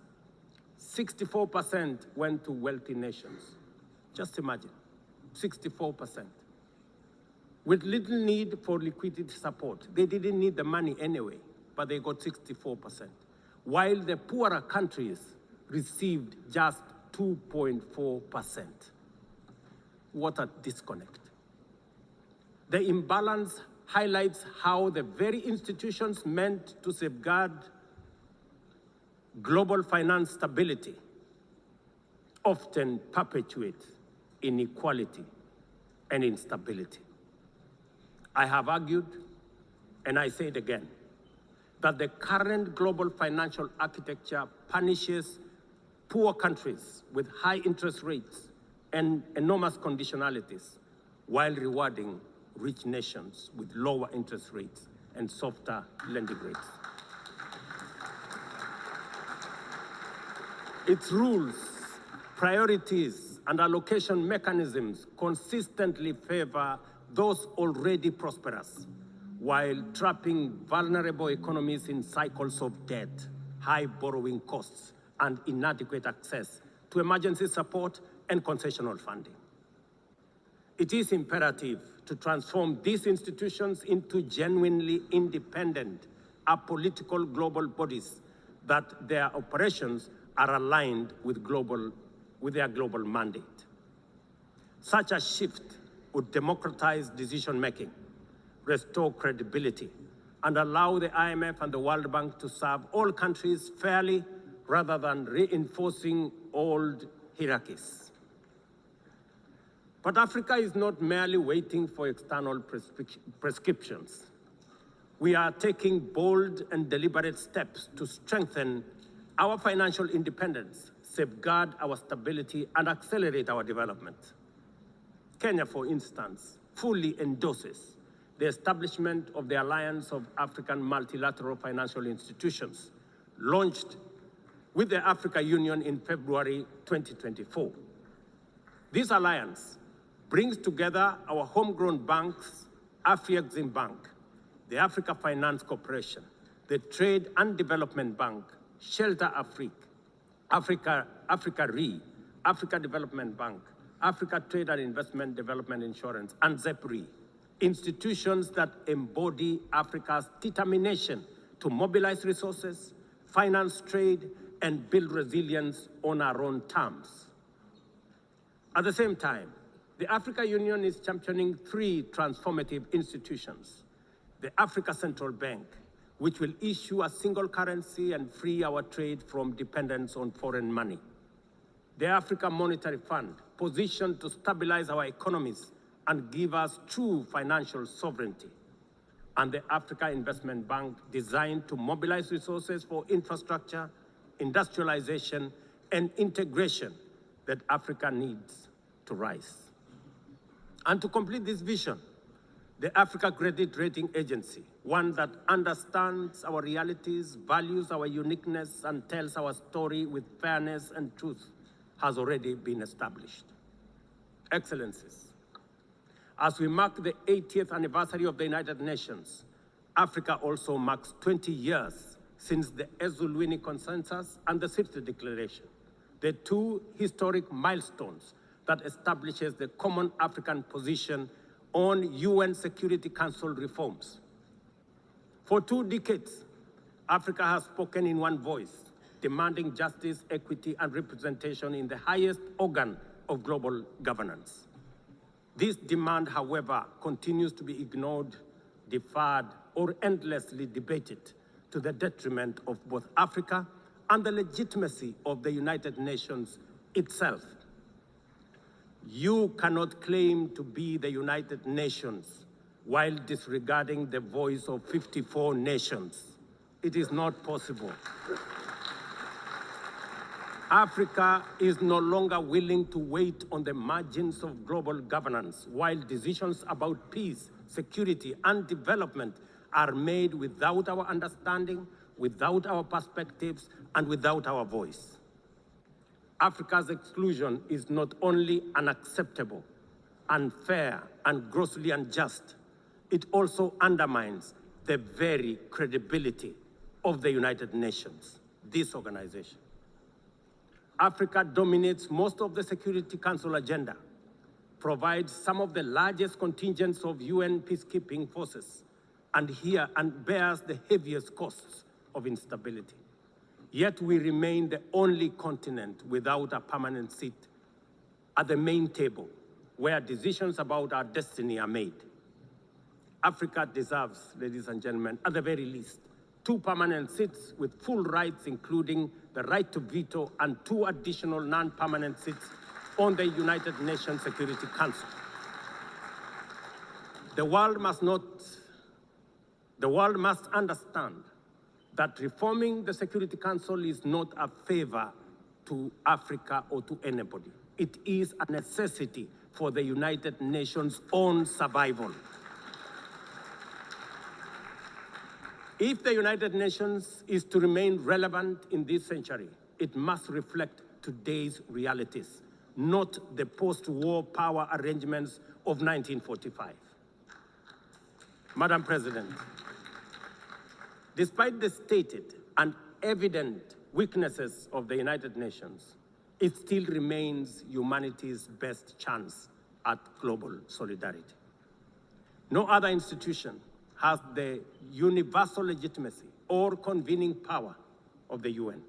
64% went to wealthy nations. Just imagine, 64%. With little need for liquidity support. They didn't need the money anyway, but they got 64%. While the poorer countries received just 2.4%. What a disconnect. The imbalance highlights how the very institutions meant to safeguard global finance stability often perpetuate inequality and instability. I have argued, and I say it again, that the current global financial architecture punishes poor countries with high interest rates and enormous conditionalities, while rewarding rich nations with lower interest rates and softer lending rates. Its rules, priorities, and allocation mechanisms consistently favor those already prosperous, while trapping vulnerable economies in cycles of debt, high borrowing costs, and inadequate access to emergency support and concessional funding. It is imperative to transform these institutions into genuinely independent, apolitical global bodies that their operations are aligned with their global mandate. Such a shift would democratize decision-making, restore credibility, and allow the IMF and the World Bank to serve all countries fairly rather than reinforcing old hierarchies. But Africa is not merely waiting for external prescriptions. We are taking bold and deliberate steps to strengthen our financial independence, safeguard our stability, and accelerate our development. Kenya, for instance, fully endorses the establishment of the Alliance of African Multilateral Financial Institutions, launched with the Africa Union in February 2024. This alliance brings together our homegrown banks, Afrexim Bank, the Africa Finance Corporation, the Trade and Development Bank, Shelter Africa Re, Africa Development Bank, Africa Trade and Investment Development Insurance, and ZEPRI, institutions that embody Africa's determination to mobilize resources, finance trade, and build resilience on our own terms. At the same time, the Africa Union is championing three transformative institutions: the Africa Central Bank, which will issue a single currency and free our trade from dependence on foreign money; the Africa Monetary Fund, positioned to stabilize our economies and give us true financial sovereignty; and the Africa Investment Bank, designed to mobilize resources for infrastructure, industrialization, and integration that Africa needs to rise. And to complete this vision, the Africa Credit Rating Agency, one that understands our realities, values our uniqueness, and tells our story with fairness and truth, has already been established. Excellencies, as we mark the 80th anniversary of the United Nations, Africa also marks 20 years since the Ezulwini Consensus and the Sirte Declaration, the two historic milestones that establishes the common African position on UN Security Council reforms. For 2 decades, Africa has spoken in one voice, demanding justice, equity, and representation in the highest organ of global governance. This demand, however, continues to be ignored, deferred, or endlessly debated to the detriment of both Africa and the legitimacy of the United Nations itself. You cannot claim to be the United Nations while disregarding the voice of 54 nations. It is not possible. Africa is no longer willing to wait on the margins of global governance while decisions about peace, security, and development are made without our understanding, without our perspectives, and without our voice. Africa's exclusion is not only unacceptable, unfair, and grossly unjust, it also undermines the very credibility of the United Nations, this organization. Africa dominates most of the Security Council agenda, provides some of the largest contingents of UN peacekeeping forces, and bears the heaviest costs of instability. Yet we remain the only continent without a permanent seat at the main table where decisions about our destiny are made. Africa deserves, ladies and gentlemen, at the very least, 2 permanent seats with full rights, including the right to veto, and 2 additional non-permanent seats on the United Nations Security Council. The world must understand that reforming the Security Council is not a favor to Africa or to anybody. It is a necessity for the United Nations' own survival. If the United Nations is to remain relevant in this century, it must reflect today's realities, not the post-war power arrangements of 1945. Madam President, despite the stated and evident weaknesses of the United Nations, it still remains humanity's best chance at global solidarity. No other institution has the universal legitimacy or convening power of the UN.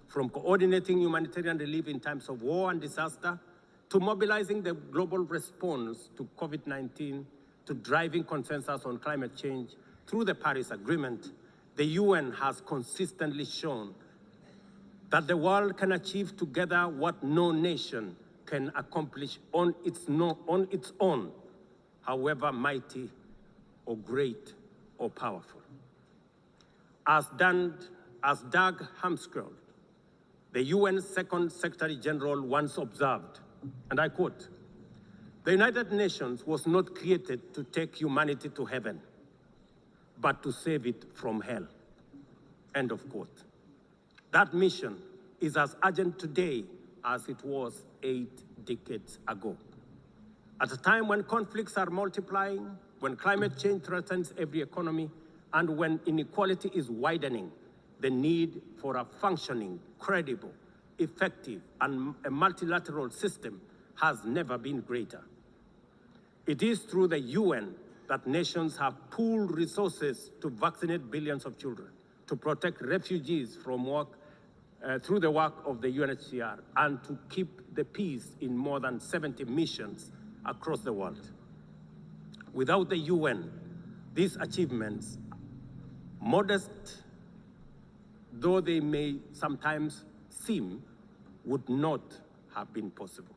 From coordinating humanitarian relief in times of war and disaster, to mobilizing the global response to COVID-19, to driving consensus on climate change through the Paris Agreement, the UN has consistently shown that the world can achieve together what no nation can accomplish on its own, however mighty or great or powerful. As Doug Hammarskjöld, the UN's Second Secretary General, once observed, and I quote, "The United Nations was not created to take humanity to heaven, but to save it from hell." End of quote. That mission is as urgent today as it was 8 decades ago. At a time when conflicts are multiplying, when climate change threatens every economy, and when inequality is widening, the need for a functioning, credible, effective, and a multilateral system has never been greater. It is through the UN that nations have pooled resources to vaccinate billions of children, to protect refugees from through the work of the UNHCR, and to keep the peace in more than 70 missions across the world. Without the UN, these achievements, modest though they may sometimes seem, would not have been possible.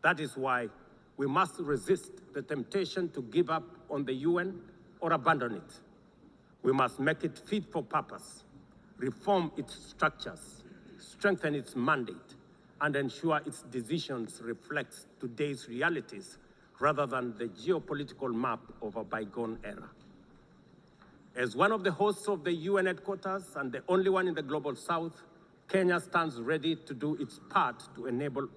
That is why we must resist the temptation to give up on the UN or abandon it. We must make it fit for purpose, reform its structures, strengthen its mandate, and ensure its decisions reflect today's realities rather than the geopolitical map of a bygone era. As one of the hosts of the UN headquarters and the only one in the Global South, Kenya stands ready to do its part to enable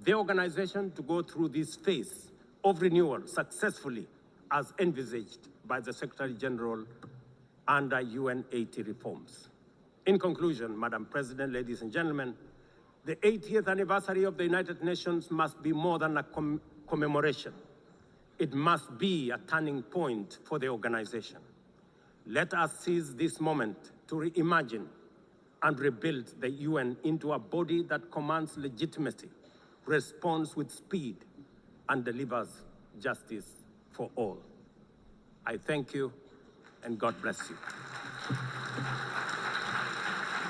the organization to go through this phase of renewal successfully as envisaged by the Secretary General under UN 80 reforms. In conclusion, Madam President, ladies and gentlemen, the 80th anniversary of the United Nations must be more than a commemoration. It must be a turning point for the organization. Let us seize this moment to reimagine and rebuild the UN into a body that commands legitimacy, responds with speed, and delivers justice for all. I thank you, and God bless you.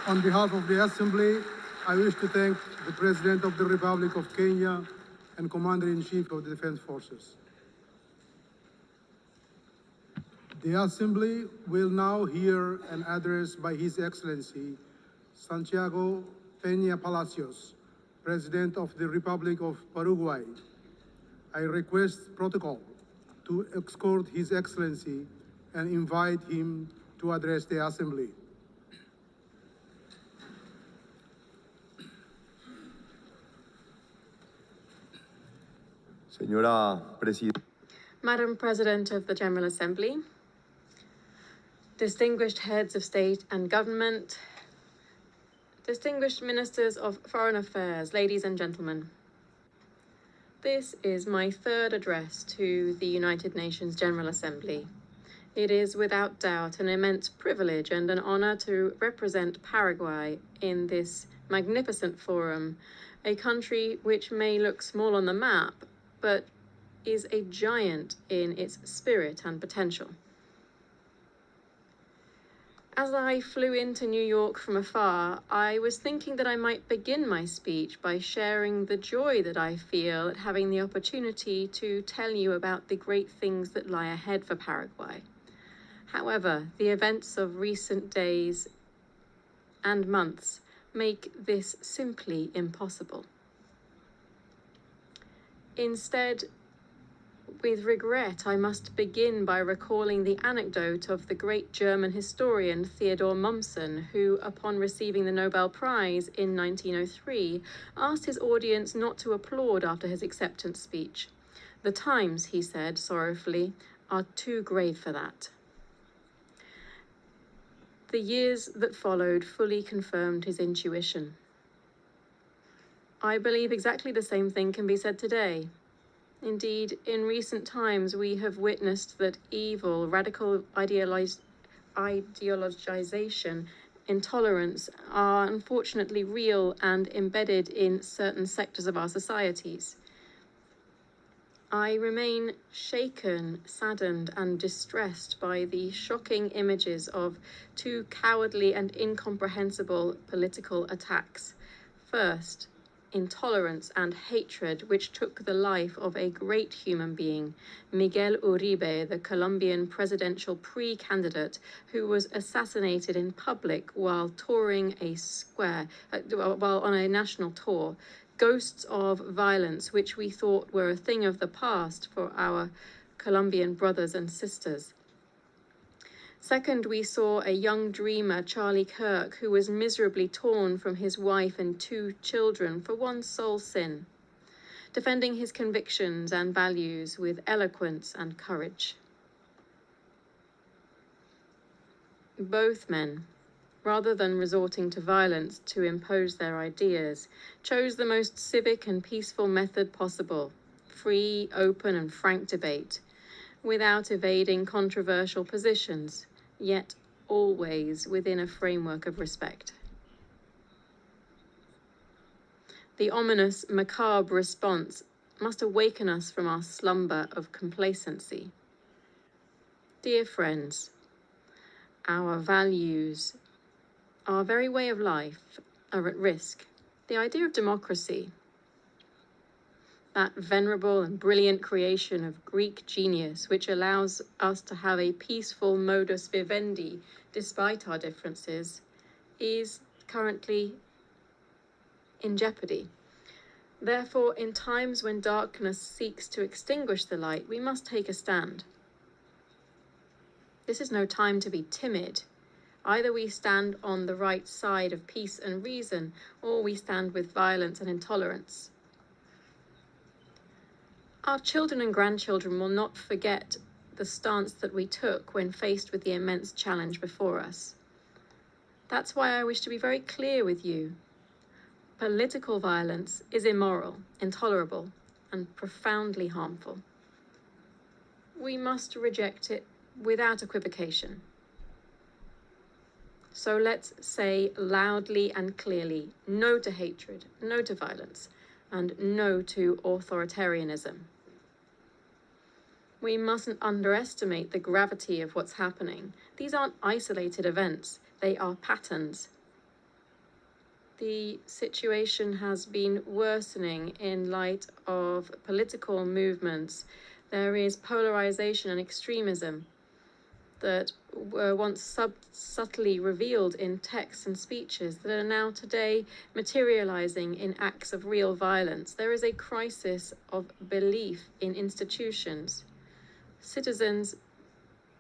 On behalf of the Assembly, I wish to thank the President of the Republic of Kenya and Commander-in-Chief of the Defense Forces. The Assembly will now hear an address by His Excellency Santiago Peña Palacios, President of the Republic of Paraguay. I request protocol to escort His Excellency and invite him to address the Assembly. Madam President of the General Assembly, distinguished heads of state and government, distinguished ministers of foreign affairs, ladies and gentlemen. This is my third address to the United Nations General Assembly. It is without doubt an immense privilege and an honor to represent Paraguay in this magnificent forum, a country which may look small on the map, but is a giant in its spirit and potential. As I flew into New York from afar, I was thinking that I might begin my speech by sharing the joy that I feel at having the opportunity to tell you about the great things that lie ahead for Paraguay. However, the events of recent days and months make this simply impossible. Instead, With regret, I must begin by recalling the anecdote of the great German historian Theodor Mommsen, who, upon receiving the Nobel Prize in 1903, asked his audience not to applaud after his acceptance speech. "The times," he said sorrowfully, "are too grave for that." The years that followed fully confirmed his intuition. I believe exactly the same thing can be said today. Indeed, in recent times, we have witnessed that evil, radical ideologization, intolerance are unfortunately real and embedded in certain sectors of our societies. I remain shaken, saddened, and distressed by the shocking images of two cowardly and incomprehensible political attacks. First, intolerance and hatred which took the life of a great human being, Miguel Uribe, the Colombian presidential pre-candidate, who was assassinated in public while touring while on a national tour. Ghosts of violence which we thought were a thing of the past for our Colombian brothers and sisters. Second, we saw a young dreamer, Charlie Kirk, who was miserably torn from his wife and 2 children for one sole sin, defending his convictions and values with eloquence and courage. Both men, rather than resorting to violence to impose their ideas, chose the most civic and peaceful method possible: free, open, and frank debate, without evading controversial positions, yet always within a framework of respect. The ominous, macabre response must awaken us from our slumber of complacency. Dear friends, our values, our very way of life are at risk. The idea of democracy, that venerable and brilliant creation of Greek genius which allows us to have a peaceful modus vivendi despite our differences, is currently in jeopardy. Therefore, in times when darkness seeks to extinguish the light, we must take a stand. This is no time to be timid. Either we stand on the right side of peace and reason, or we stand with violence and intolerance. Our children and grandchildren will not forget the stance that we took when faced with the immense challenge before us. That's why I wish to be very clear with you. Political violence is immoral, intolerable, and profoundly harmful. We must reject it without equivocation. So let's say loudly and clearly no to hatred, no to violence, and no to authoritarianism. We mustn't underestimate the gravity of what's happening. These aren't isolated events, they are patterns. The situation has been worsening in light of political movements. There is polarization and extremism that were once subtly revealed in texts and speeches that are now today materializing in acts of real violence. There is a crisis of belief in institutions. Citizens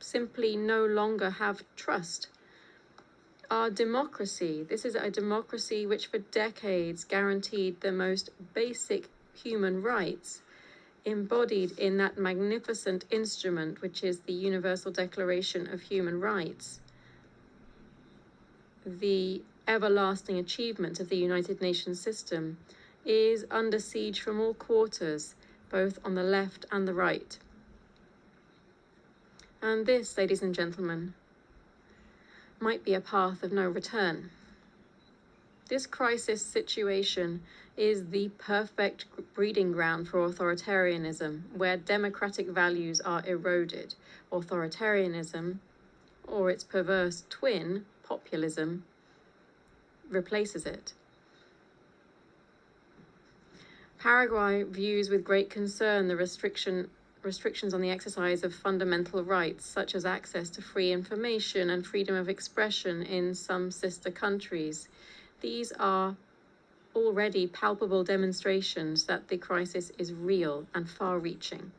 simply no longer have trust. Our democracy, this is a democracy which for decades guaranteed the most basic human rights, embodied in that magnificent instrument which is the Universal Declaration of Human Rights, the everlasting achievement of the United Nations system, is under siege from all quarters, both on the left and the right. And this, ladies and gentlemen, might be a path of no return. This crisis situation is the perfect breeding ground for authoritarianism, where democratic values are eroded. Authoritarianism, or its perverse twin, populism, replaces it. Paraguay views with great concern the restrictions on the exercise of fundamental rights, such as access to free information and freedom of expression in some sister countries. These are already palpable demonstrations that the crisis is real and far-reaching.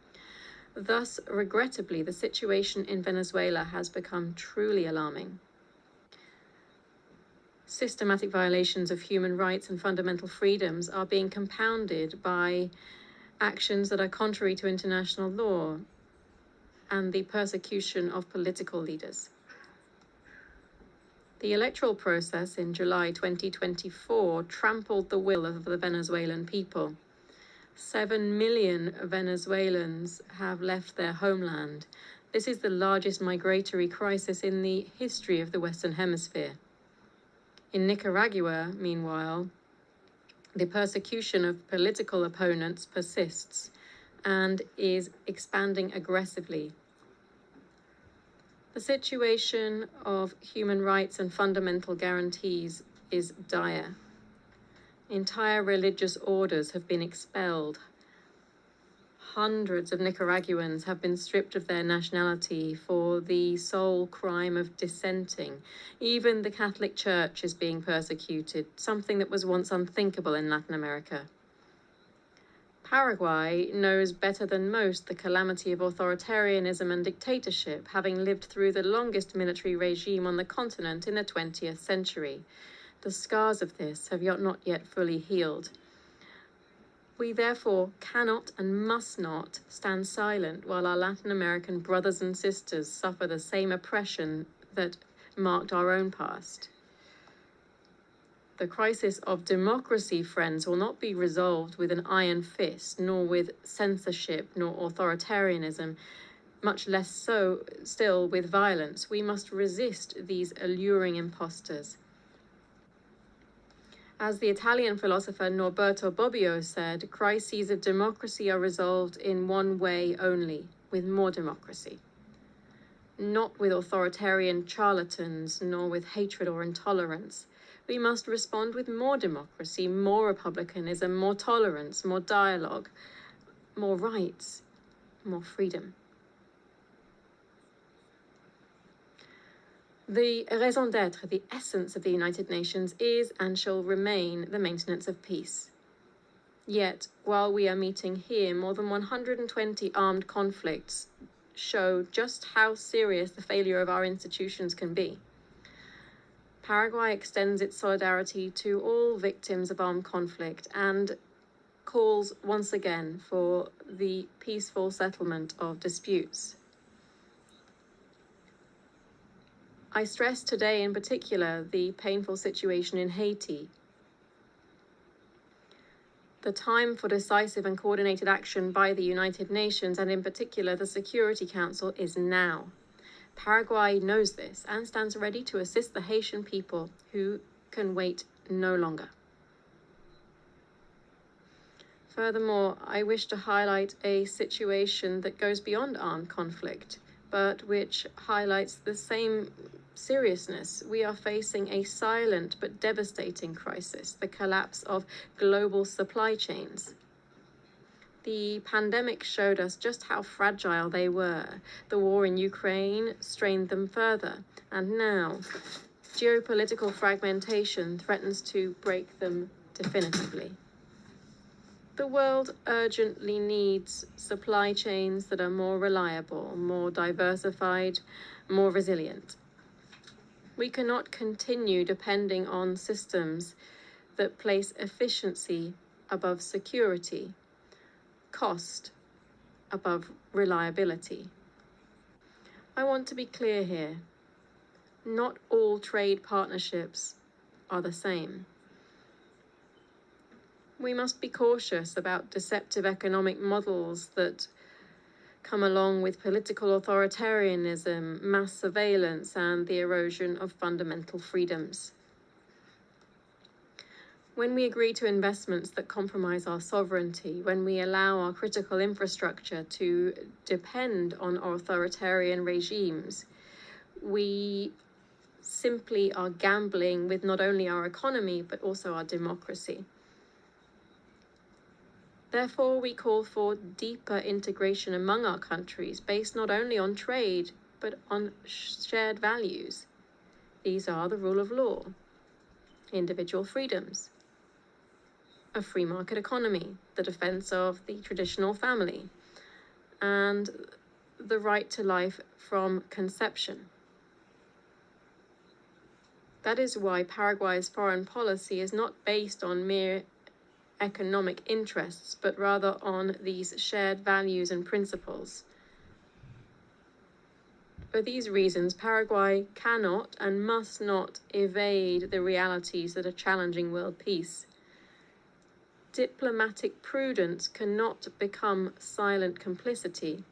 Thus, regrettably, the situation in Venezuela has become truly alarming. Systematic violations of human rights and fundamental freedoms are being compounded by actions that are contrary to international law and the persecution of political leaders. The electoral process in July 2024 trampled the will of the Venezuelan people. 7 million Venezuelans have left their homeland. This is the largest migratory crisis in the history of the Western Hemisphere. In Nicaragua, meanwhile, the persecution of political opponents persists and is expanding aggressively. The situation of human rights and fundamental guarantees is dire. Entire religious orders have been expelled. Hundreds of Nicaraguans have been stripped of their nationality for the sole crime of dissenting. Even the Catholic Church is being persecuted, something that was once unthinkable in Latin America. Paraguay knows better than most the calamity of authoritarianism and dictatorship, having lived through the longest military regime on the continent in the 20th century. The scars of this have not yet fully healed. We therefore cannot and must not stand silent while our Latin American brothers and sisters suffer the same oppression that marked our own past. The crisis of democracy, friends, will not be resolved with an iron fist, nor with censorship, nor authoritarianism, much less so still with violence. We must resist these alluring impostors. As the Italian philosopher Norberto Bobbio said, crises of democracy are resolved in one way only, with more democracy. Not with authoritarian charlatans, nor with hatred or intolerance. We must respond with more democracy, more republicanism, more tolerance, more dialogue, more rights, more freedom. The raison d'être, the essence of the United Nations, is and shall remain the maintenance of peace. Yet, while we are meeting here, more than 120 armed conflicts show just how serious the failure of our institutions can be. Paraguay extends its solidarity to all victims of armed conflict and calls once again for the peaceful settlement of disputes. I stress today in particular the painful situation in Haiti. The time for decisive and coordinated action by the United Nations, and in particular the Security Council, is now. Paraguay knows this and stands ready to assist the Haitian people who can wait no longer. Furthermore, I wish to highlight a situation that goes beyond armed conflict, but which highlights the same seriousness. We are facing a silent but devastating crisis, the collapse of global supply chains. The pandemic showed us just how fragile they were. The war in Ukraine strained them further, and now geopolitical fragmentation threatens to break them definitively. The world urgently needs supply chains that are more reliable, more diversified, more resilient. We cannot continue depending on systems that place efficiency above security, cost above reliability. I want to be clear here. Not all trade partnerships are the same. We must be cautious about deceptive economic models that come along with political authoritarianism, mass surveillance, and the erosion of fundamental freedoms. When we agree to investments that compromise our sovereignty, when we allow our critical infrastructure to depend on authoritarian regimes, we simply are gambling with not only our economy, but also our democracy. Therefore, we call for deeper integration among our countries, based not only on trade, but on shared values. These are the rule of law, individual freedoms, a free market economy, the defense of the traditional family, and the right to life from conception. That is why Paraguay's foreign policy is not based on mere economic interests, but rather on these shared values and principles. For these reasons, Paraguay cannot and must not evade the realities that are challenging world peace. Diplomatic prudence cannot become silent complicity.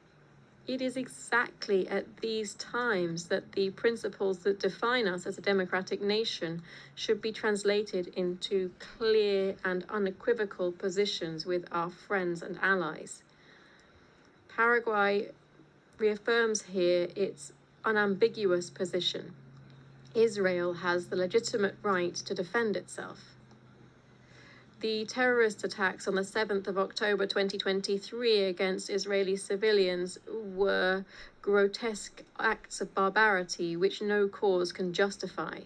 It is exactly at these times that the principles that define us as a democratic nation should be translated into clear and unequivocal positions with our friends and allies. Paraguay reaffirms here its unambiguous position. Israel has the legitimate right to defend itself. The terrorist attacks on the 7th of October 2023 against Israeli civilians were grotesque acts of barbarity which no cause can justify.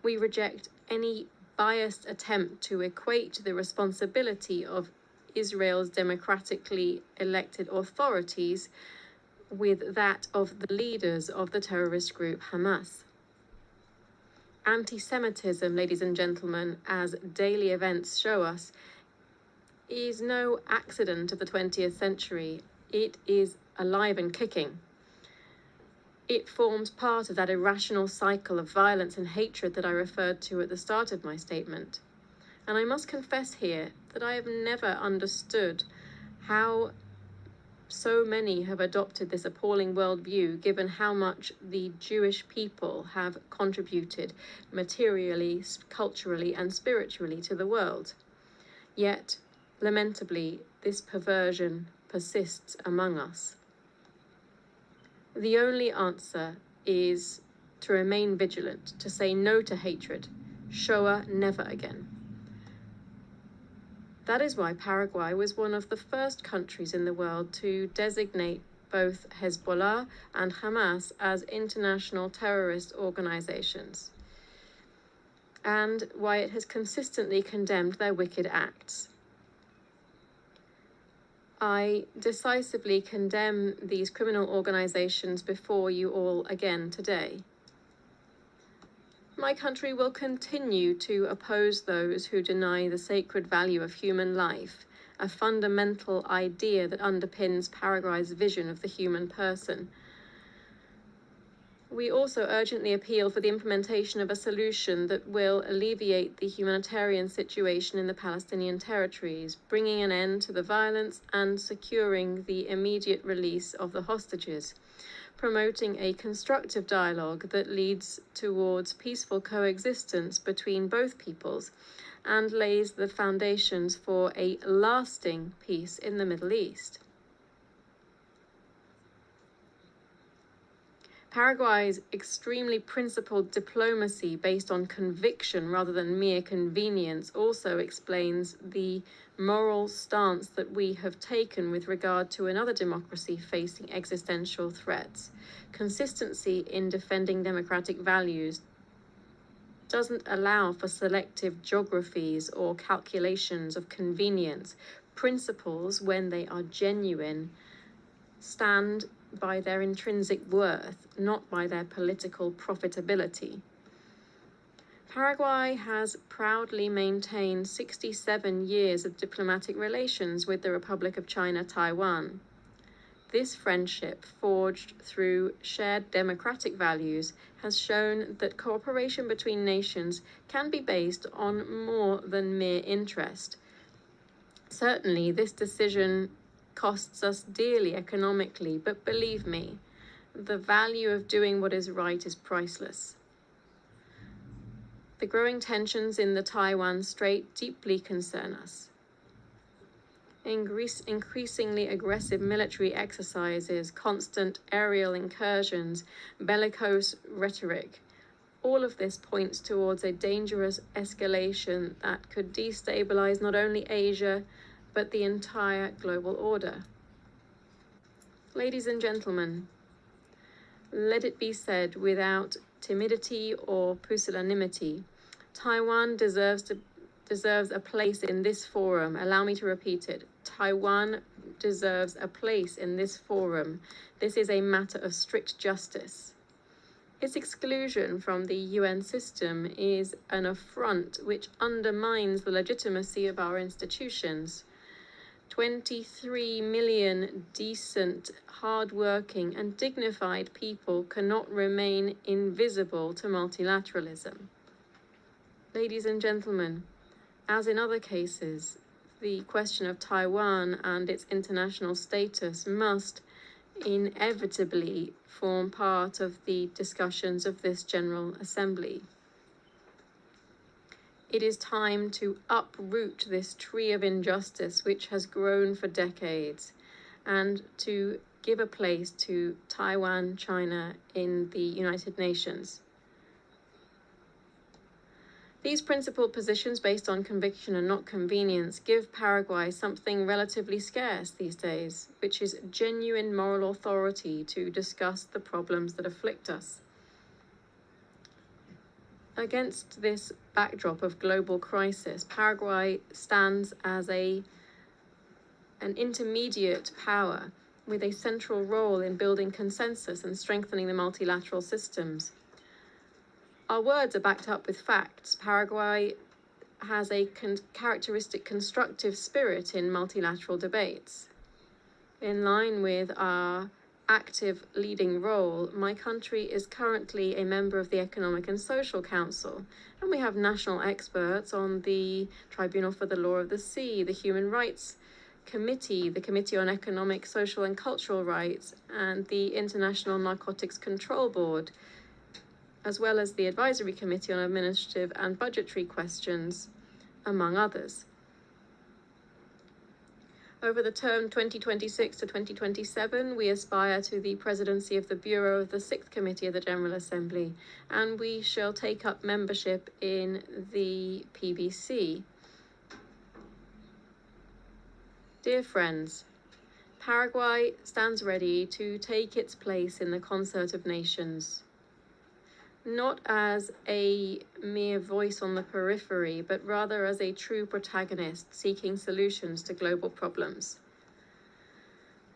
We reject any biased attempt to equate the responsibility of Israel's democratically elected authorities with that of the leaders of the terrorist group Hamas. Anti-Semitism, ladies and gentlemen, as daily events show us, is no accident of the 20th century. It is alive and kicking. It forms part of that irrational cycle of violence and hatred that I referred to at the start of my statement. And I must confess here that I have never understood how so many have adopted this appalling worldview, given how much the Jewish people have contributed materially, culturally, and spiritually to the world. Yet, lamentably, this perversion persists among us. The only answer is to remain vigilant, to say no to hatred. Shoah never again. That is why Paraguay was one of the first countries in the world to designate both Hezbollah and Hamas as international terrorist organizations, and why it has consistently condemned their wicked acts. I decisively condemn these criminal organizations before you all again today. My country will continue to oppose those who deny the sacred value of human life, a fundamental idea that underpins Paraguay's vision of the human person. We also urgently appeal for the implementation of a solution that will alleviate the humanitarian situation in the Palestinian territories, bringing an end to the violence and securing the immediate release of the hostages, promoting a constructive dialogue that leads towards peaceful coexistence between both peoples and lays the foundations for a lasting peace in the Middle East. Paraguay's extremely principled diplomacy based on conviction rather than mere convenience also explains the moral stance that we have taken with regard to another democracy facing existential threats. Consistency in defending democratic values doesn't allow for selective geographies or calculations of convenience. Principles, when they are genuine, stand by their intrinsic worth, not by their political profitability. Paraguay has proudly maintained 67 years of diplomatic relations with the Republic of China, Taiwan. This friendship, forged through shared democratic values, has shown that cooperation between nations can be based on more than mere interest. Certainly, this decision costs us dearly economically, but believe me, the value of doing what is right is priceless. The growing tensions in the Taiwan Strait deeply concern us. Increasingly aggressive military exercises, constant aerial incursions, bellicose rhetoric, all of this points towards a dangerous escalation that could destabilize not only Asia, but the entire global order. Ladies and gentlemen, let it be said without timidity or pusillanimity, Taiwan deserves a place in this forum. Allow me to repeat it. Taiwan deserves a place in this forum. This is a matter of strict justice. Its exclusion from the UN system is an affront which undermines the legitimacy of our institutions. 23 million decent, hard-working, and dignified people cannot remain invisible to multilateralism. Ladies and gentlemen, as in other cases, the question of Taiwan and its international status must inevitably form part of the discussions of this General Assembly. It is time to uproot this tree of injustice which has grown for decades, and to give a place to Taiwan, China in the United Nations. These principled positions based on conviction and not convenience give Paraguay something relatively scarce these days, which is genuine moral authority to discuss the problems that afflict us. Against this backdrop of global crisis, Paraguay stands as an intermediate power with a central role in building consensus and strengthening the multilateral systems. Our words are backed up with facts. Paraguay has a characteristic constructive spirit in multilateral debates. In line with our active leading role, my country is currently a member of the Economic and Social Council, and we have national experts on the Tribunal for the Law of the Sea, the Human Rights Committee, the Committee on Economic, Social and Cultural Rights, and the International Narcotics Control Board, as well as the Advisory Committee on Administrative and Budgetary Questions, among others. Over the term 2026 to 2027, we aspire to the presidency of the Bureau of the 6th Committee of the General Assembly, and we shall take up membership in the PBC. Dear friends, Paraguay stands ready to take its place in the concert of nations, not as a mere voice on the periphery, but rather as a true protagonist seeking solutions to global problems.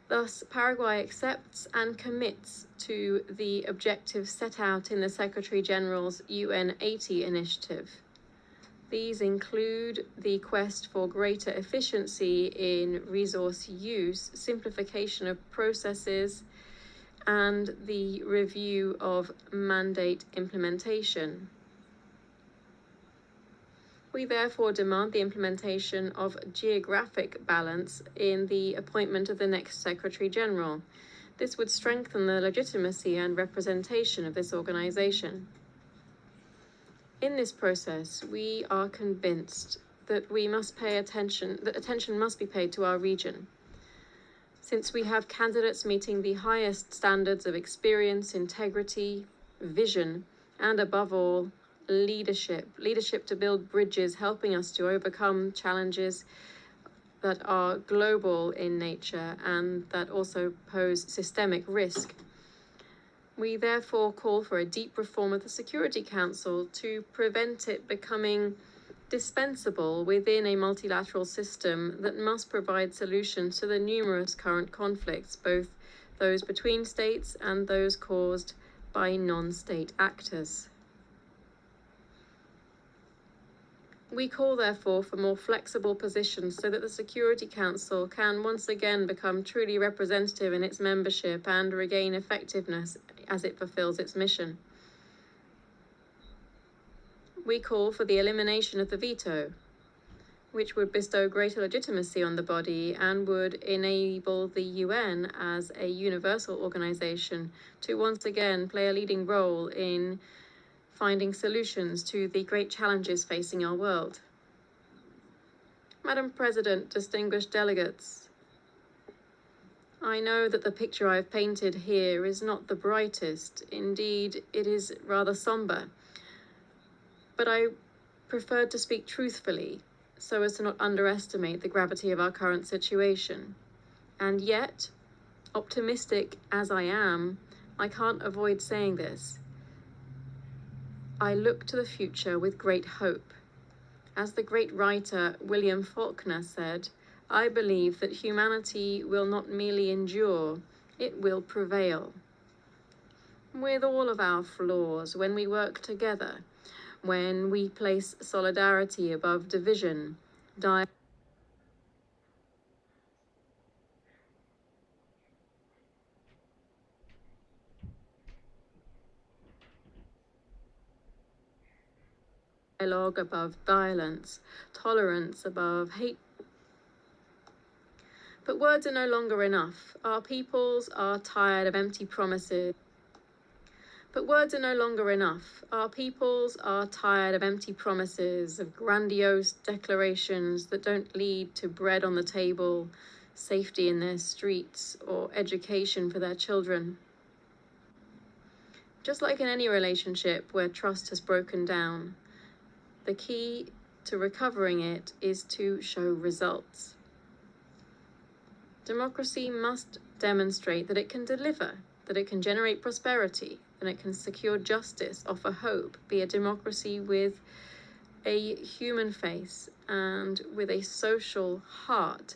Thus, Paraguay accepts and commits to the objectives set out in the Secretary-General's UN 80 initiative. These include the quest for greater efficiency in resource use, simplification of processes, and the review of mandate implementation. We therefore demand the implementation of geographic balance in the appointment of the next Secretary General. This would strengthen the legitimacy and representation of this organization. In this process, we are convinced that attention must be paid to our region. Since we have candidates meeting the highest standards of experience, integrity, vision, and above all, leadership to build bridges, helping us to overcome challenges that are global in nature and that also pose systemic risk. We therefore call for a deep reform of the Security Council to prevent it becoming dispensable within a multilateral system that must provide solutions to the numerous current conflicts, both those between states and those caused by non-state actors. We call, therefore, for more flexible positions so that the Security Council can once again become truly representative in its membership and regain effectiveness as it fulfills its mission. We call for the elimination of the veto, which would bestow greater legitimacy on the body and would enable the UN as a universal organization to once again play a leading role in finding solutions to the great challenges facing our world. Madam President, distinguished delegates, I know that the picture I have painted here is not the brightest. Indeed, it is rather somber. But I preferred to speak truthfully so as to not underestimate the gravity of our current situation. And yet, optimistic as I am, I can't avoid saying this. I look to the future with great hope. As the great writer William Faulkner said, I believe that humanity will not merely endure, it will prevail. With all of our flaws, when we work together, when we place solidarity above division, dialogue above violence, tolerance above hate. But words are no longer enough. Our peoples are tired of empty promises. But words are no longer enough. Our peoples are tired of empty promises, of grandiose declarations that don't lead to bread on the table, safety in their streets, or education for their children. Just like in any relationship where trust has broken down, the key to recovering it is to show results. Democracy must demonstrate that it can deliver, that it can generate prosperity, that it can secure justice, offer hope, be a democracy with a human face and with a social heart,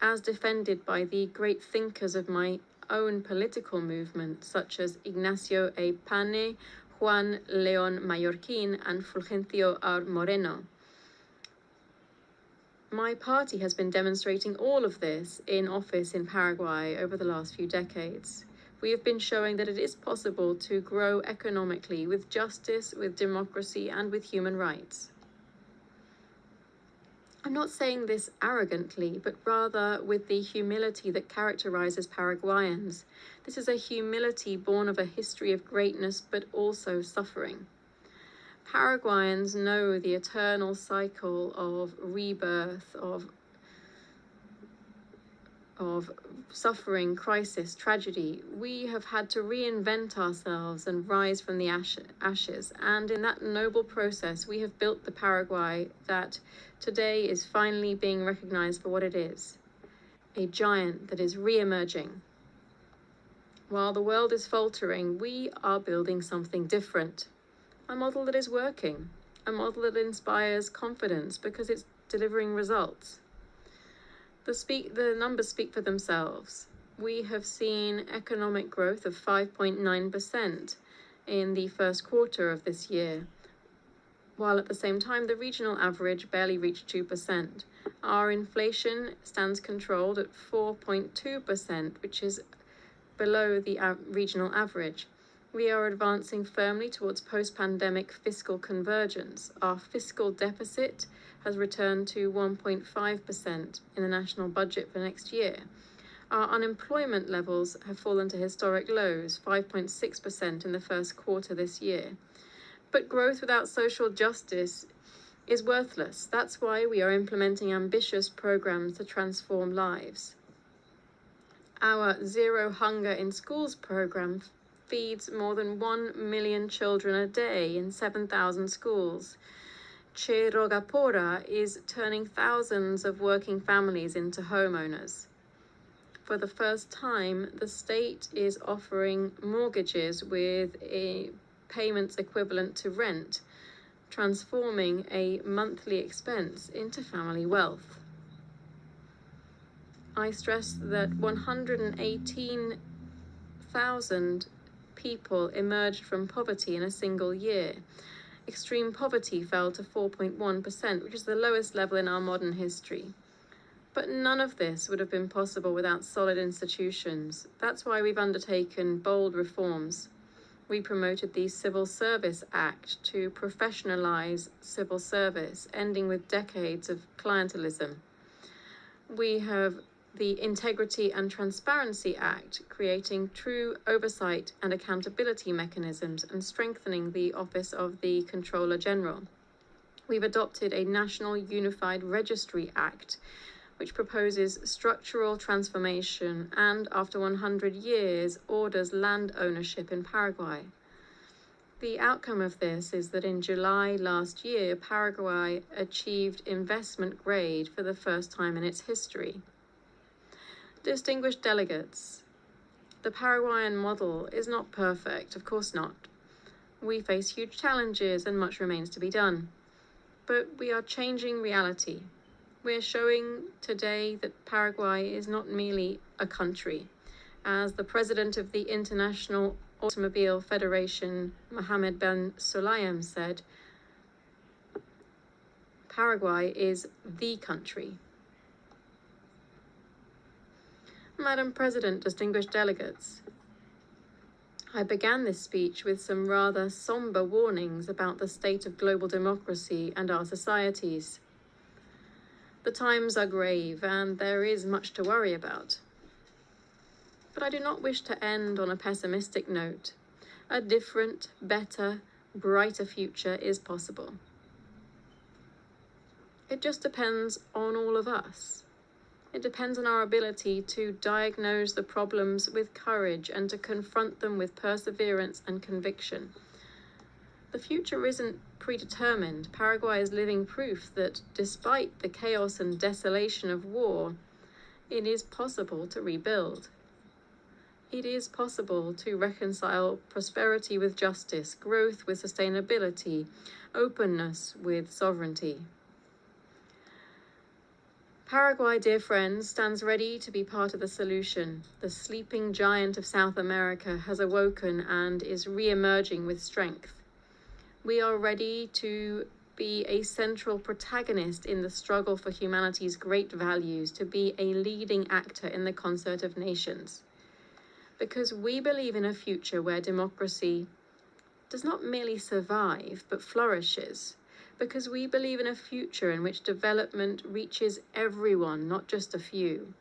as defended by the great thinkers of my own political movement, such as Ignacio A. Pane, Juan León Mallorquín, and Fulgencio R. Moreno. My party has been demonstrating all of this in office in Paraguay over the last few decades. We have been showing that it is possible to grow economically with justice, with democracy, and with human rights. I'm not saying this arrogantly, but rather with the humility that characterizes Paraguayans. This is a humility born of a history of greatness, but also suffering. Paraguayans know the eternal cycle of rebirth, of suffering, crisis, tragedy. We have had to reinvent ourselves and rise from the ashes. And in that noble process, we have built the Paraguay that today is finally being recognized for what it is, a giant that is re-emerging. While the world is faltering, we are building something different, a model that is working, a model that inspires confidence because it's delivering results. The numbers speak for themselves. We have seen economic growth of 5.9% in the first quarter of this year, while at the same time the regional average barely reached 2%. Our inflation stands controlled at 4.2%, which is below the regional average. We are advancing firmly towards post-pandemic fiscal convergence. Our fiscal deficit has returned to 1.5% in the national budget for next year. Our unemployment levels have fallen to historic lows, 5.6% in the first quarter this year. But growth without social justice is worthless. That's why we are implementing ambitious programs to transform lives. Our Zero Hunger in Schools program feeds more than 1 million children a day in 7,000 schools. Che Rogapora is turning thousands of working families into homeowners. For the first time, the state is offering mortgages with payments equivalent to rent, transforming a monthly expense into family wealth. I stress that 118,000 people emerged from poverty in a single year. Extreme poverty fell to 4.1%, which is the lowest level in our modern history. But none of this would have been possible without solid institutions. That's why we've undertaken bold reforms. We promoted the Civil Service Act to professionalize civil service, ending with decades of clientelism. We have the Integrity and Transparency Act, creating true oversight and accountability mechanisms and strengthening the office of the Controller General. We've adopted a National Unified Registry Act, which proposes structural transformation and, after 100 years, orders land ownership in Paraguay. The outcome of this is that in July last year, Paraguay achieved investment grade for the first time in its history. Distinguished delegates, the Paraguayan model is not perfect, of course not. We face huge challenges and much remains to be done. But we are changing reality. We're showing today that Paraguay is not merely a country. As the president of the International Automobile Federation, Mohammed Ben Sulayem, said, Paraguay is the country. Madam President, distinguished delegates, I began this speech with some rather somber warnings about the state of global democracy and our societies. The times are grave and there is much to worry about. But I do not wish to end on a pessimistic note. A different, better, brighter future is possible. It just depends on all of us. It depends on our ability to diagnose the problems with courage and to confront them with perseverance and conviction. The future isn't predetermined. Paraguay is living proof that despite the chaos and desolation of war, it is possible to rebuild. It is possible to reconcile prosperity with justice, growth with sustainability, openness with sovereignty. Paraguay, dear friends, stands ready to be part of the solution. The sleeping giant of South America has awoken and is re-emerging with strength. We are ready to be a central protagonist in the struggle for humanity's great values, to be a leading actor in the concert of nations. Because we believe in a future where democracy does not merely survive, but flourishes. Because we believe in a future in which development reaches everyone, not just a few.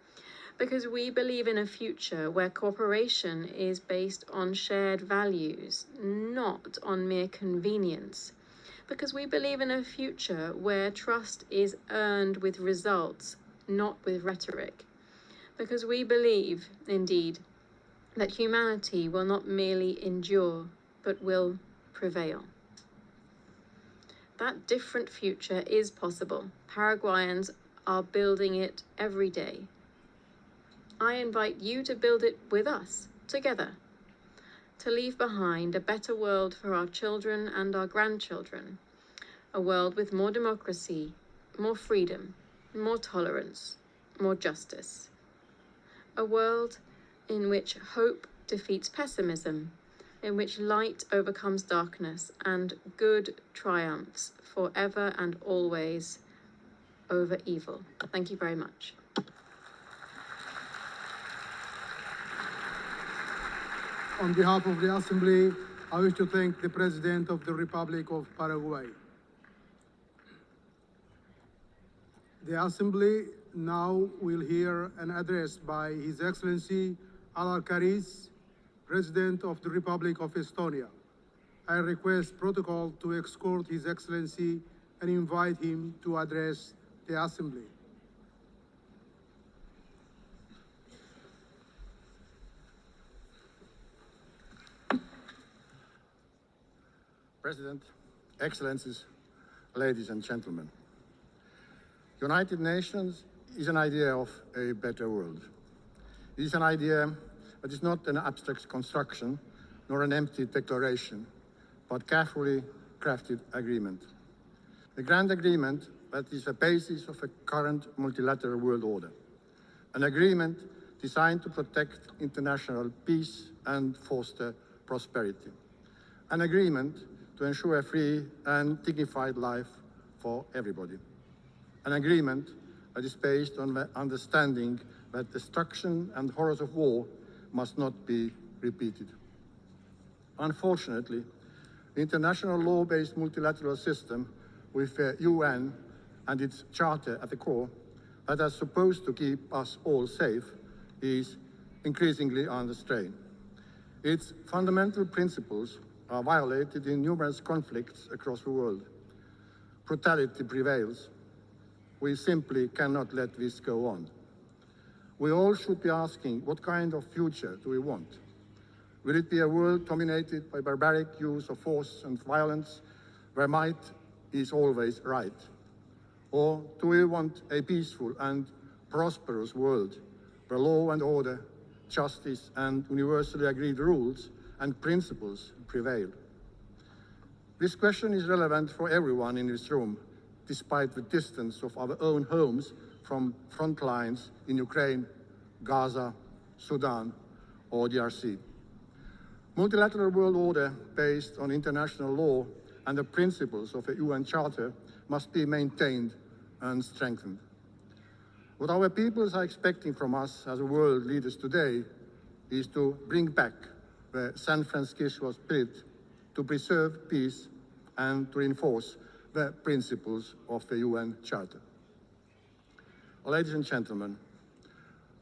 Because we believe in a future where cooperation is based on shared values, not on mere convenience. Because we believe in a future where trust is earned with results, not with rhetoric. Because we believe, indeed, that humanity will not merely endure, but will prevail. That different future is possible. Paraguayans are building it every day. I invite you to build it with us, together, to leave behind a better world for our children and our grandchildren, a world with more democracy, more freedom, more tolerance, more justice, a world in which hope defeats pessimism, in which light overcomes darkness and good triumphs forever and always over evil. Thank you very much. On behalf of the Assembly, I wish to thank the President of the Republic of Paraguay. The Assembly now will hear an address by His Excellency Al-Karis, President of the Republic of Estonia. I request protocol to escort His Excellency and invite him to address the Assembly. President, Excellencies, ladies and gentlemen. United Nations is an idea of a better world. It is an idea that is not an abstract construction nor an empty declaration, but carefully crafted agreement. A grand agreement that is the basis of a current multilateral world order. An agreement designed to protect international peace and foster prosperity. An agreement to ensure a free and dignified life for everybody. An agreement that is based on the understanding that destruction and horrors of war must not be repeated. Unfortunately, the international law-based multilateral system with the UN and its charter at the core that is supposed to keep us all safe is increasingly under strain. Its fundamental principles are violated in numerous conflicts across the world. Brutality prevails. We simply cannot let this go on. We all should be asking, what kind of future do we want? Will it be a world dominated by barbaric use of force and violence, where might is always right? Or do we want a peaceful and prosperous world, where law and order, justice, and universally agreed rules and principles prevail? This question is relevant for everyone in this room, despite the distance of our own homes from front lines in Ukraine, Gaza, Sudan, or DRC. Multilateral world order based on international law and the principles of the UN Charter must be maintained and strengthened. What our peoples are expecting from us as world leaders today is to bring back the San Francisco spirit, to preserve peace and to reinforce the principles of the UN Charter. Ladies and gentlemen,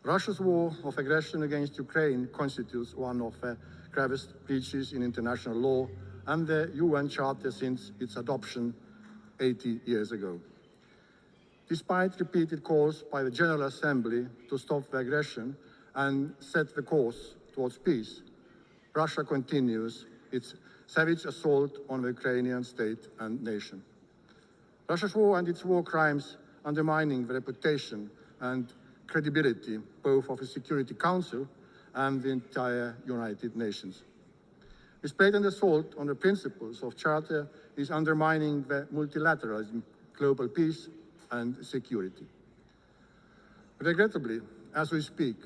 Russia's war of aggression against Ukraine constitutes one of the gravest breaches in international law and the UN Charter since its adoption 80 years ago. Despite repeated calls by the General Assembly to stop the aggression and set the course towards peace, Russia continues its savage assault on the Ukrainian state and nation. Russia's war and its war crimes undermining the reputation and credibility both of the Security Council and the entire United Nations. This blatant assault on the principles of Charter is undermining the multilateralism, global peace and security. Regrettably, as we speak,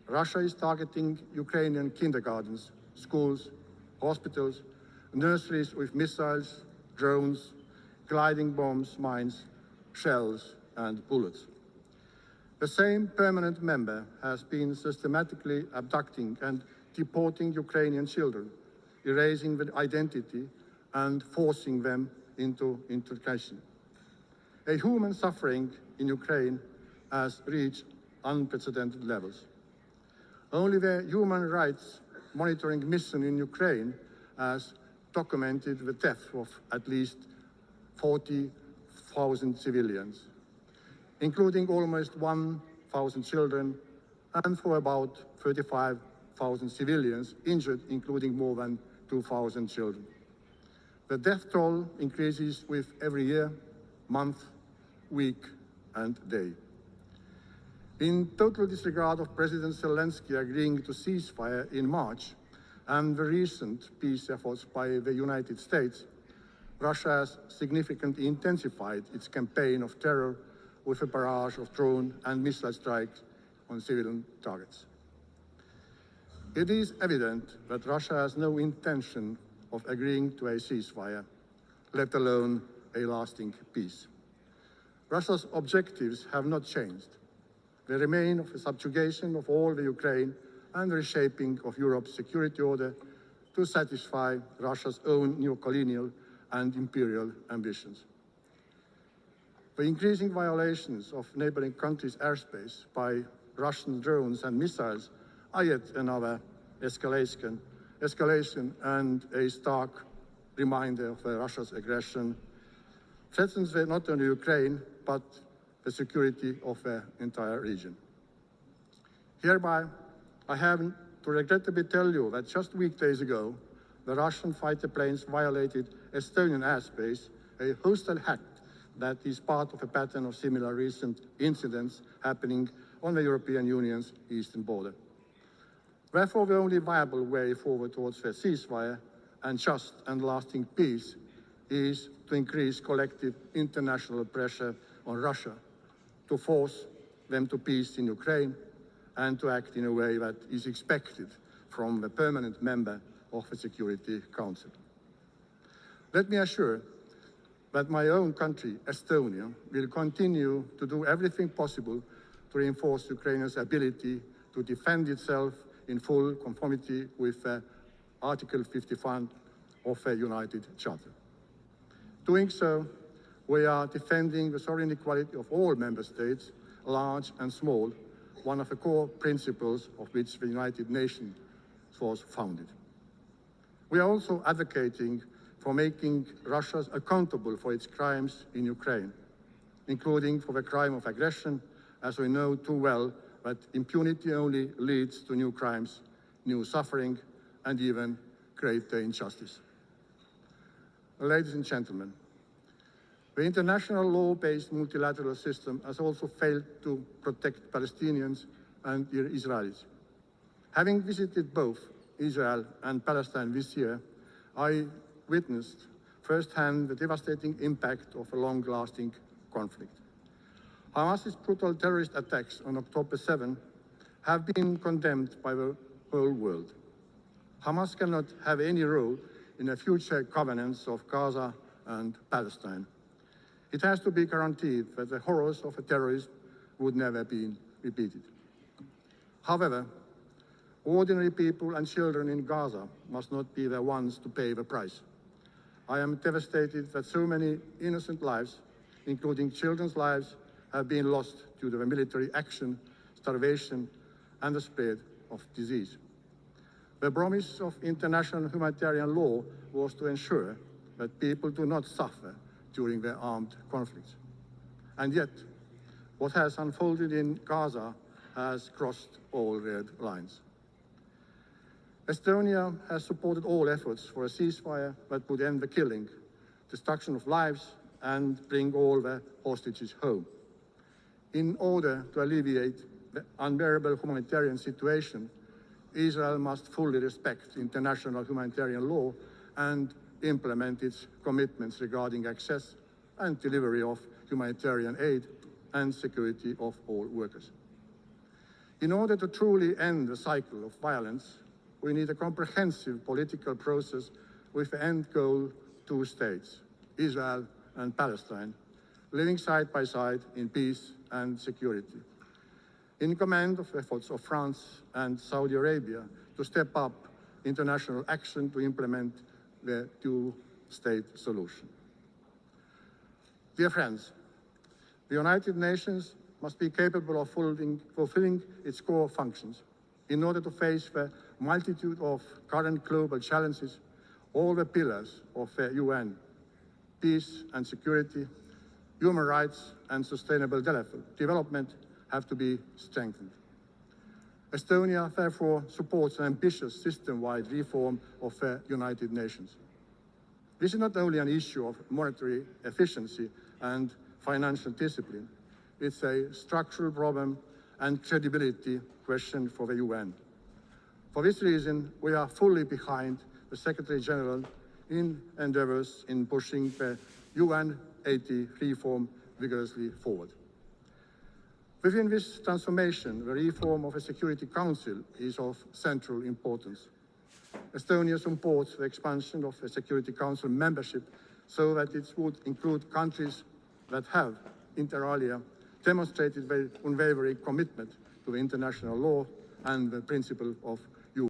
Russia is targeting Ukrainian kindergartens, schools, hospitals, nurseries with missiles, drones, gliding bombs, mines, shells, and bullets. The same permanent member has been systematically abducting and deporting Ukrainian children, erasing their identity and forcing them into integration. A human suffering in Ukraine has reached unprecedented levels. Only the Human Rights Monitoring Mission in Ukraine has documented the death of at least 40,000 civilians, including almost 1,000 children, and for about 35,000 civilians injured, including more than 2,000 children. The death toll increases with every year, month, week, and day. In total disregard of President Zelensky agreeing to ceasefire in March and the recent peace efforts by the United States, Russia has significantly intensified its campaign of terror with a barrage of drone and missile strikes on civilian targets. It is evident that Russia has no intention of agreeing to a ceasefire, let alone a lasting peace. Russia's objectives have not changed. They remain of the subjugation of all the Ukraine and the reshaping of Europe's security order to satisfy Russia's own neo-colonial and imperial ambitions. The increasing violations of neighboring countries' airspace by Russian drones and missiles are yet another escalation and a stark reminder of Russia's aggression threatens not only Ukraine, but the security of the entire region. Hereby, I have to regrettably tell you that just weekdays ago, the Russian fighter planes violated Estonian airspace, a hostile act that is part of a pattern of similar recent incidents happening on the European Union's eastern border. Therefore, the only viable way forward towards a ceasefire and just and lasting peace is to increase collective international pressure on Russia to force them to peace in Ukraine and to act in a way that is expected from the permanent member of the Security Council. Let me assure that my own country, Estonia, will continue to do everything possible to reinforce Ukraine's ability to defend itself in full conformity with Article 51 of the United Charter. Doing so, we are defending the sovereign equality of all member states, large and small, one of the core principles of which the United Nations was founded. We are also advocating for making Russia accountable for its crimes in Ukraine, including for the crime of aggression, as we know too well that impunity only leads to new crimes, new suffering, and even greater injustice. Ladies and gentlemen, the international law-based multilateral system has also failed to protect Palestinians and Israelis. Having visited both Israel and Palestine this year, I witnessed firsthand the devastating impact of a long-lasting conflict. Hamas's brutal terrorist attacks on October 7 have been condemned by the whole world. Hamas cannot have any role in the future governance of Gaza and Palestine. It has to be guaranteed that the horrors of terrorism would never be repeated. However, ordinary people and children in Gaza must not be the ones to pay the price. I am devastated that so many innocent lives, including children's lives, have been lost due to the military action, starvation, and the spread of disease. The promise of international humanitarian law was to ensure that people do not suffer during their armed conflicts. And yet, what has unfolded in Gaza has crossed all red lines. Estonia has supported all efforts for a ceasefire that would end the killing, destruction of lives, and bring all the hostages home. In order to alleviate the unbearable humanitarian situation, Israel must fully respect international humanitarian law and implement its commitments regarding access and delivery of humanitarian aid and security of all workers. In order to truly end the cycle of violence, we need a comprehensive political process with the end goal: 2 states, Israel and Palestine, living side by side in peace and security. In command of efforts of France and Saudi Arabia to step up international action to implement the 2-state solution. Dear friends, the United Nations must be capable of fulfilling its core functions. In order to face the multitude of current global challenges, all the pillars of the UN, peace and security, human rights and sustainable development, have to be strengthened. Estonia, therefore, supports an ambitious system-wide reform of the United Nations. This is not only an issue of monetary efficiency and financial discipline, it's a structural problem and credibility question for the UN. For this reason, we are fully behind the Secretary General in endeavors in pushing the UN 80 reform vigorously forward. Within this transformation, the reform of the Security Council is of central importance. Estonia supports the expansion of the Security Council membership so that it would include countries that have, inter alia, demonstrated their unwavering commitment to international law and the principle of